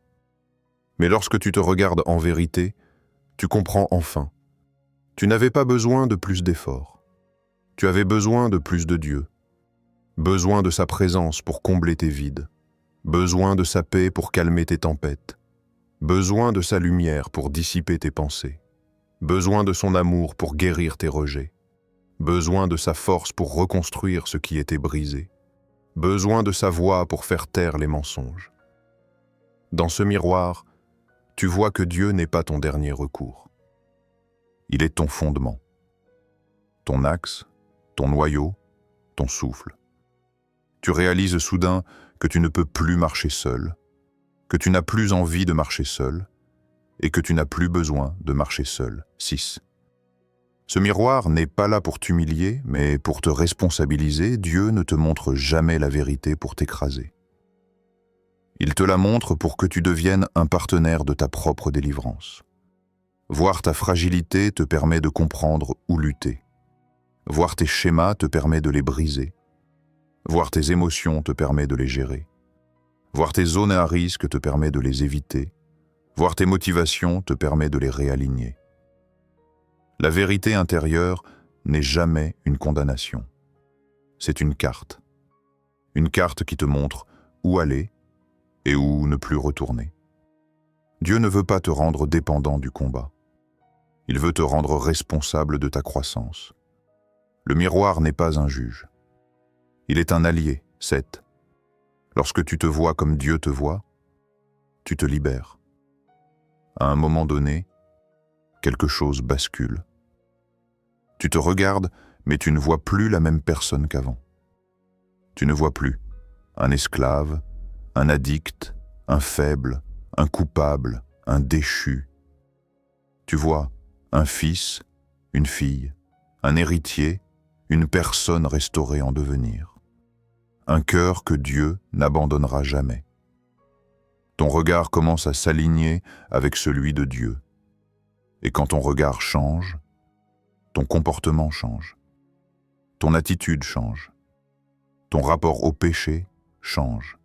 Mais lorsque tu te regardes en vérité, tu comprends enfin. Tu n'avais pas besoin de plus d'efforts. Tu avais besoin de plus de Dieu, besoin de sa présence pour combler tes vides, besoin de sa paix pour calmer tes tempêtes, besoin de sa lumière pour dissiper tes pensées, besoin de son amour pour guérir tes rejets, besoin de sa force pour reconstruire ce qui était brisé, besoin de sa voix pour faire taire les mensonges. Dans ce miroir, tu vois que Dieu n'est pas ton dernier recours. Il est ton fondement, ton axe, ton noyau, ton souffle. Tu réalises soudain que tu ne peux plus marcher seul, que tu n'as plus envie de marcher seul, et que tu n'as plus besoin de marcher seul. 6. Ce miroir n'est pas là pour t'humilier, mais pour te responsabiliser. Dieu ne te montre jamais la vérité pour t'écraser. Il te la montre pour que tu deviennes un partenaire de ta propre délivrance. Voir ta fragilité te permet de comprendre où lutter. Voir tes schémas te permet de les briser. Voir tes émotions te permet de les gérer. Voir tes zones à risque te permet de les éviter. Voir tes motivations te permet de les réaligner. La vérité intérieure n'est jamais une condamnation. C'est une carte. Une carte qui te montre où aller et où ne plus retourner. Dieu ne veut pas te rendre dépendant du combat. Il veut te rendre responsable de ta croissance. Le miroir n'est pas un juge. Il est un allié, 7. Lorsque tu te vois comme Dieu te voit, tu te libères. À un moment donné, quelque chose bascule. Tu te regardes, mais tu ne vois plus la même personne qu'avant. Tu ne vois plus un esclave, un addict, un faible, un coupable, un déchu. Tu vois un fils, une fille, un héritier, une personne restaurée en devenir. Un cœur que Dieu n'abandonnera jamais. Ton regard commence à s'aligner avec celui de Dieu. Et quand ton regard change, ton comportement change. Ton attitude change. Ton rapport au péché change.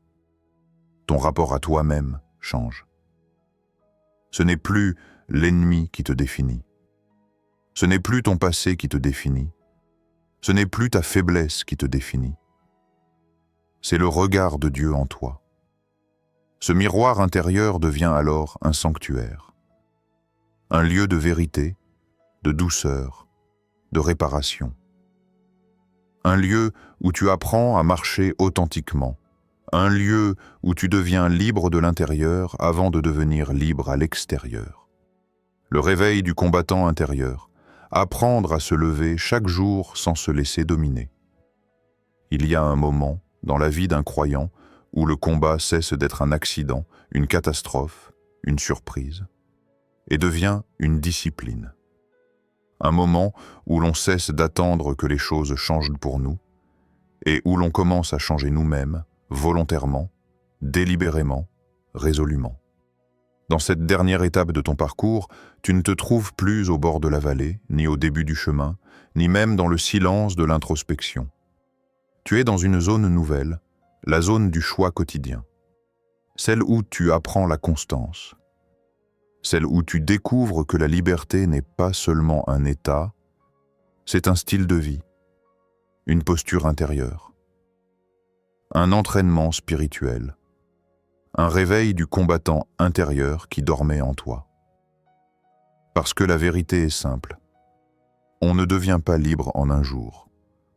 Ton rapport à toi-même change. Ce n'est plus l'ennemi qui te définit. Ce n'est plus ton passé qui te définit. Ce n'est plus ta faiblesse qui te définit. C'est le regard de Dieu en toi. Ce miroir intérieur devient alors un sanctuaire, un lieu de vérité, de douceur, de réparation. Un lieu où tu apprends à marcher authentiquement, un lieu où tu deviens libre de l'intérieur avant de devenir libre à l'extérieur. Le réveil du combattant intérieur, apprendre à se lever chaque jour sans se laisser dominer. Il y a un moment dans la vie d'un croyant où le combat cesse d'être un accident, une catastrophe, une surprise, et devient une discipline. Un moment où l'on cesse d'attendre que les choses changent pour nous, et où l'on commence à changer nous-mêmes, volontairement, délibérément, résolument. Dans cette dernière étape de ton parcours, tu ne te trouves plus au bord de la vallée, ni au début du chemin, ni même dans le silence de l'introspection. Tu es dans une zone nouvelle, la zone du choix quotidien. Celle où tu apprends la constance. Celle où tu découvres que la liberté n'est pas seulement un état, c'est un style de vie, une posture intérieure, un entraînement spirituel, un réveil du combattant intérieur qui dormait en toi. Parce que la vérité est simple. On ne devient pas libre en un jour.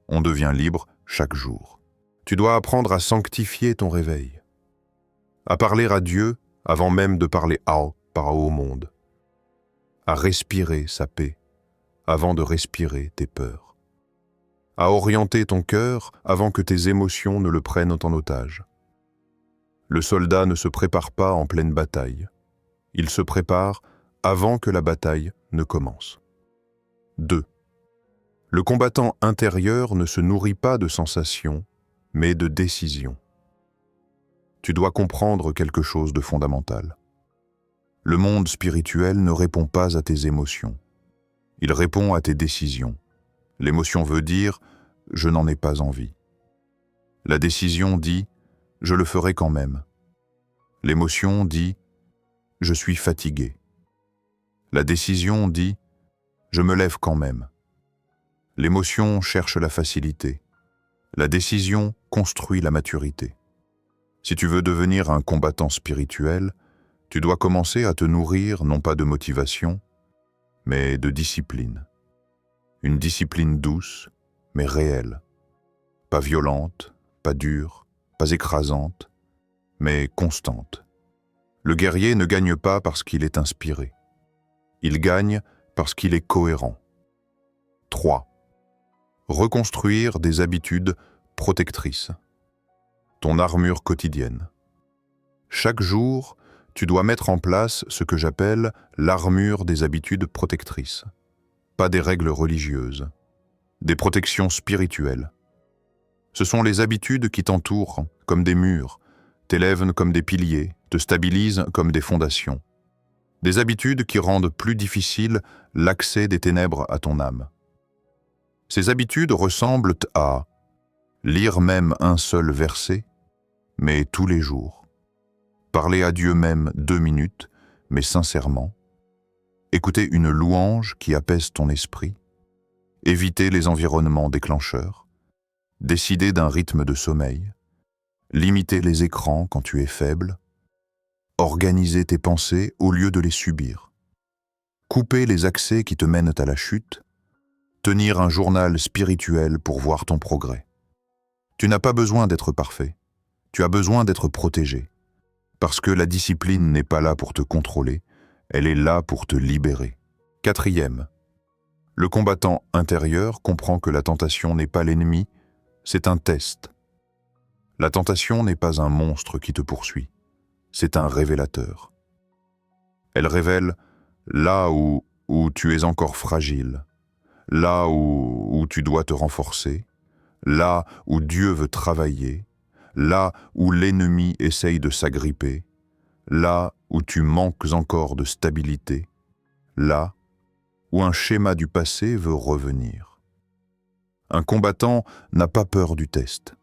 On devient libre chaque jour. Tu dois apprendre à sanctifier ton réveil, à parler à Dieu avant même de parler au monde, à respirer sa paix avant de respirer tes peurs, à orienter ton cœur avant que tes émotions ne le prennent en otage. Le soldat ne se prépare pas en pleine bataille, il se prépare avant que la bataille ne commence. 2. Le combattant intérieur ne se nourrit pas de sensations, mais de décisions. Tu dois comprendre quelque chose de fondamental. Le monde spirituel ne répond pas à tes émotions. Il répond à tes décisions. L'émotion veut dire « je n'en ai pas envie ». La décision dit « je le ferai quand même ». L'émotion dit « je suis fatigué ». La décision dit « je me lève quand même ». L'émotion cherche la facilité. La décision construit la maturité. Si tu veux devenir un combattant spirituel, tu dois commencer à te nourrir non pas de motivation, mais de discipline. Une discipline douce, mais réelle. Pas violente, pas dure, pas écrasante, mais constante. Le guerrier ne gagne pas parce qu'il est inspiré. Il gagne parce qu'il est cohérent. 3. Reconstruire des habitudes protectrices. Ton armure quotidienne. Chaque jour, tu dois mettre en place ce que j'appelle l'armure des habitudes protectrices. Pas des règles religieuses, des protections spirituelles. Ce sont les habitudes qui t'entourent comme des murs, t'élèvent comme des piliers, te stabilisent comme des fondations. Des habitudes qui rendent plus difficile l'accès des ténèbres à ton âme. Ces habitudes ressemblent à lire même un seul verset, mais tous les jours. Parler à Dieu même 2 minutes, mais sincèrement. Écouter une louange qui apaise ton esprit. Éviter les environnements déclencheurs. Décider d'un rythme de sommeil. Limiter les écrans quand tu es faible. Organiser tes pensées au lieu de les subir. Couper les accès qui te mènent à la chute. Tenir un journal spirituel pour voir ton progrès. Tu n'as pas besoin d'être parfait. Tu as besoin d'être protégé. Parce que la discipline n'est pas là pour te contrôler, elle est là pour te libérer. 4. Le combattant intérieur comprend que la tentation n'est pas l'ennemi, c'est un test. La tentation n'est pas un monstre qui te poursuit, c'est un révélateur. Elle révèle là où tu es encore fragile, là où tu dois te renforcer, là où Dieu veut travailler, là où l'ennemi essaye de s'agripper, là où tu manques encore de stabilité, là où un schéma du passé veut revenir. Un combattant n'a pas peur du test.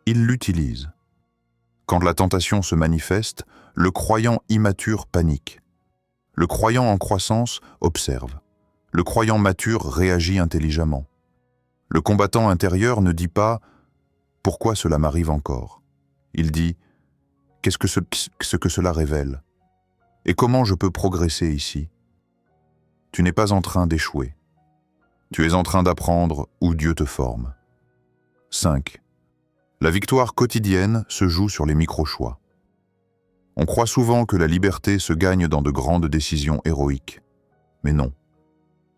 Il l'utilise. Quand la tentation se manifeste, le croyant immature panique. Le croyant en croissance observe. Le croyant mature réagit intelligemment. Le combattant intérieur ne dit pas « Pourquoi cela m'arrive encore ?» Il dit « Qu'est-ce que cela révèle ? Et comment je peux progresser ici ?» Tu n'es pas en train d'échouer. Tu es en train d'apprendre où Dieu te forme. 5. La victoire quotidienne se joue sur les micro-choix. On croit souvent que la liberté se gagne dans de grandes décisions héroïques. Mais non.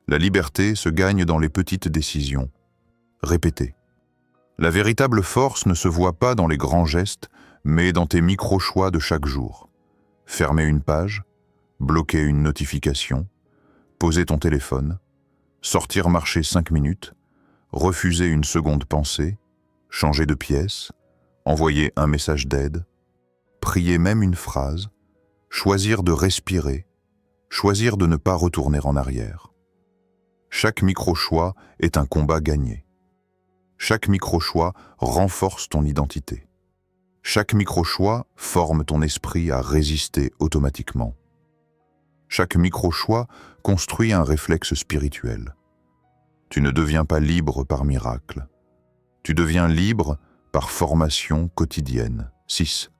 La liberté se gagne dans les petites décisions. Répétez. La véritable force ne se voit pas dans les grands gestes, mais dans tes micro-choix de chaque jour. Fermer une page, bloquer une notification, poser ton téléphone, sortir marcher 5 minutes, refuser une seconde pensée, changer de pièce, envoyer un message d'aide, prier même une phrase, choisir de respirer, choisir de ne pas retourner en arrière. Chaque micro-choix est un combat gagné. Chaque micro-choix renforce ton identité. Chaque micro-choix forme ton esprit à résister automatiquement. Chaque micro-choix construit un réflexe spirituel. Tu ne deviens pas libre par miracle. Tu deviens libre par formation quotidienne. 6.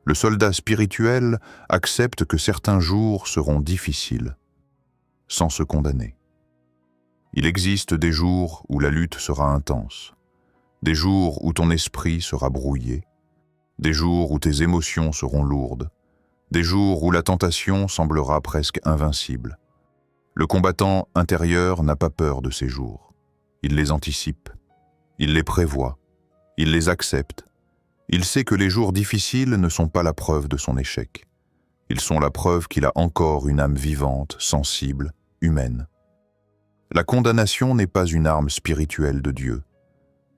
Le soldat spirituel accepte que certains jours seront difficiles, sans se condamner. Il existe des jours où la lutte sera intense, des jours où ton esprit sera brouillé, des jours où tes émotions seront lourdes, des jours où la tentation semblera presque invincible. Le combattant intérieur n'a pas peur de ces jours. Il les anticipe, il les prévoit, il les accepte. Il sait que les jours difficiles ne sont pas la preuve de son échec. Ils sont la preuve qu'il a encore une âme vivante, sensible, humaine. La condamnation n'est pas une arme spirituelle de Dieu.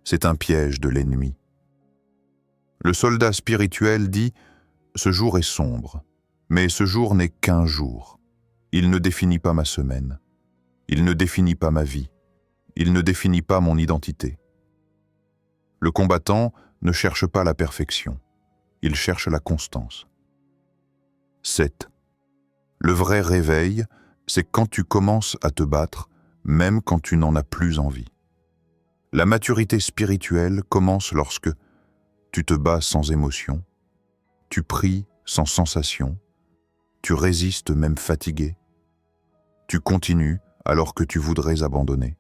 C'est un piège de l'ennemi. Le soldat spirituel dit « Ce jour est sombre, mais ce jour n'est qu'un jour. Il ne définit pas ma semaine. Il ne définit pas ma vie. Il ne définit pas mon identité. » Le combattant ne cherche pas la perfection, il cherche la constance. 7. Le vrai réveil, c'est quand tu commences à te battre, même quand tu n'en as plus envie. La maturité spirituelle commence lorsque tu te bats sans émotion, tu pries sans sensation, tu résistes même fatigué, tu continues alors que tu voudrais abandonner.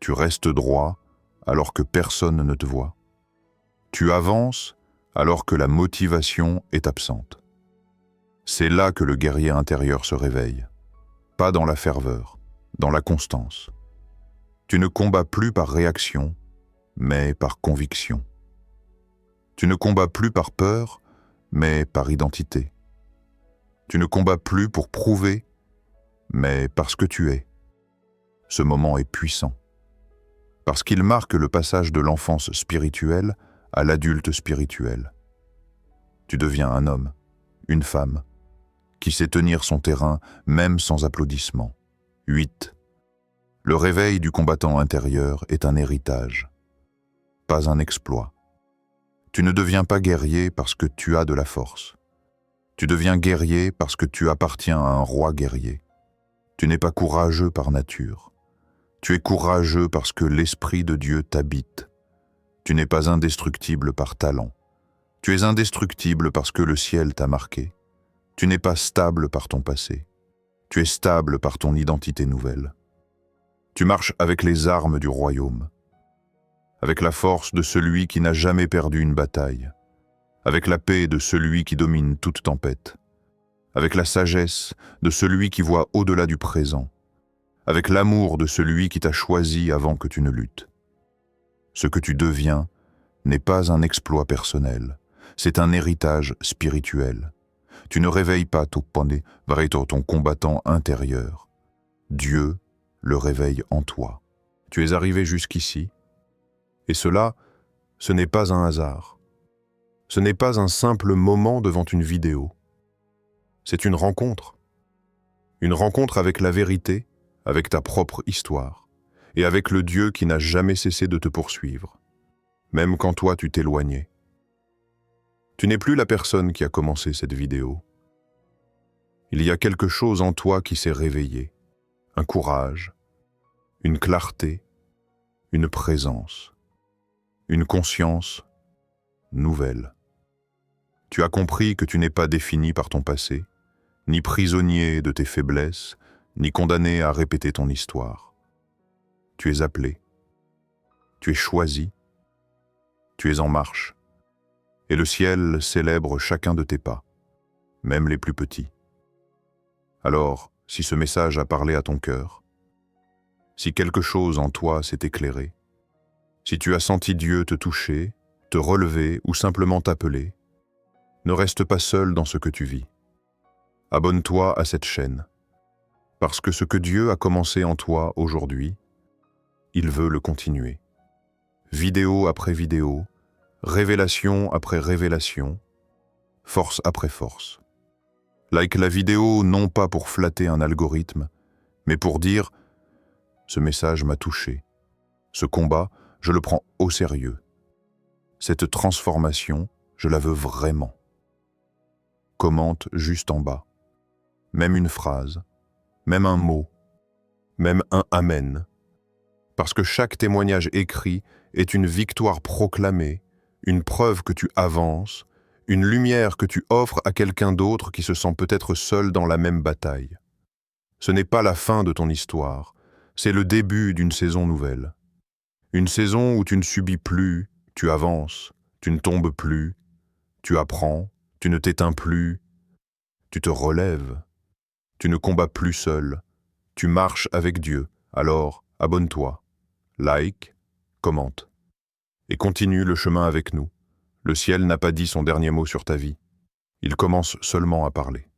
Tu restes droit alors que personne ne te voit. Tu avances alors que la motivation est absente. C'est là que le guerrier intérieur se réveille, pas dans la ferveur, dans la constance. Tu ne combats plus par réaction, mais par conviction. Tu ne combats plus par peur, mais par identité. Tu ne combats plus pour prouver, mais parce que tu es. Ce moment est puissant, parce qu'il marque le passage de l'enfance spirituelle à l'adulte spirituel. Tu deviens un homme, une femme, qui sait tenir son terrain même sans applaudissements. 8. Le réveil du combattant intérieur est un héritage, pas un exploit. Tu ne deviens pas guerrier parce que tu as de la force. Tu deviens guerrier parce que tu appartiens à un roi guerrier. Tu n'es pas courageux par nature. Tu es courageux parce que l'Esprit de Dieu t'habite. Tu n'es pas indestructible par talent. Tu es indestructible parce que le ciel t'a marqué. Tu n'es pas stable par ton passé. Tu es stable par ton identité nouvelle. Tu marches avec les armes du royaume, avec la force de celui qui n'a jamais perdu une bataille, avec la paix de celui qui domine toute tempête, avec la sagesse de celui qui voit au-delà du présent, avec l'amour de celui qui t'a choisi avant que tu ne luttes. Ce que tu deviens n'est pas un exploit personnel, c'est un héritage spirituel. Tu ne réveilles pas ton combattant intérieur. Dieu le réveille en toi. Tu es arrivé jusqu'ici, et cela, ce n'est pas un hasard. Ce n'est pas un simple moment devant une vidéo. C'est une rencontre. Une rencontre avec la vérité, avec ta propre histoire, et avec le Dieu qui n'a jamais cessé de te poursuivre, même quand toi tu t'éloignais. Tu n'es plus la personne qui a commencé cette vidéo. Il y a quelque chose en toi qui s'est réveillé, un courage, une clarté, une présence, une conscience nouvelle. Tu as compris que tu n'es pas défini par ton passé, ni prisonnier de tes faiblesses, ni condamné à répéter ton histoire. Tu es appelé, tu es choisi, tu es en marche, et le ciel célèbre chacun de tes pas, même les plus petits. Alors, si ce message a parlé à ton cœur, si quelque chose en toi s'est éclairé, si tu as senti Dieu te toucher, te relever ou simplement t'appeler, ne reste pas seul dans ce que tu vis. Abonne-toi à cette chaîne, parce que ce que Dieu a commencé en toi aujourd'hui, il veut le continuer. Vidéo après vidéo, révélation après révélation, force après force. Like la vidéo non pas pour flatter un algorithme, mais pour dire « Ce message m'a touché. Ce combat, je le prends au sérieux. Cette transformation, je la veux vraiment. » Commente juste en bas. Même une phrase, même un mot, même un « Amen ». Parce que chaque témoignage écrit est une victoire proclamée, une preuve que tu avances, une lumière que tu offres à quelqu'un d'autre qui se sent peut-être seul dans la même bataille. Ce n'est pas la fin de ton histoire, c'est le début d'une saison nouvelle. Une saison où tu ne subis plus, tu avances, tu ne tombes plus, tu apprends, tu ne t'éteins plus, tu te relèves, tu ne combats plus seul, tu marches avec Dieu. Alors, abonne-toi, like, commente, et continue le chemin avec nous. Le ciel n'a pas dit son dernier mot sur ta vie. Il commence seulement à parler.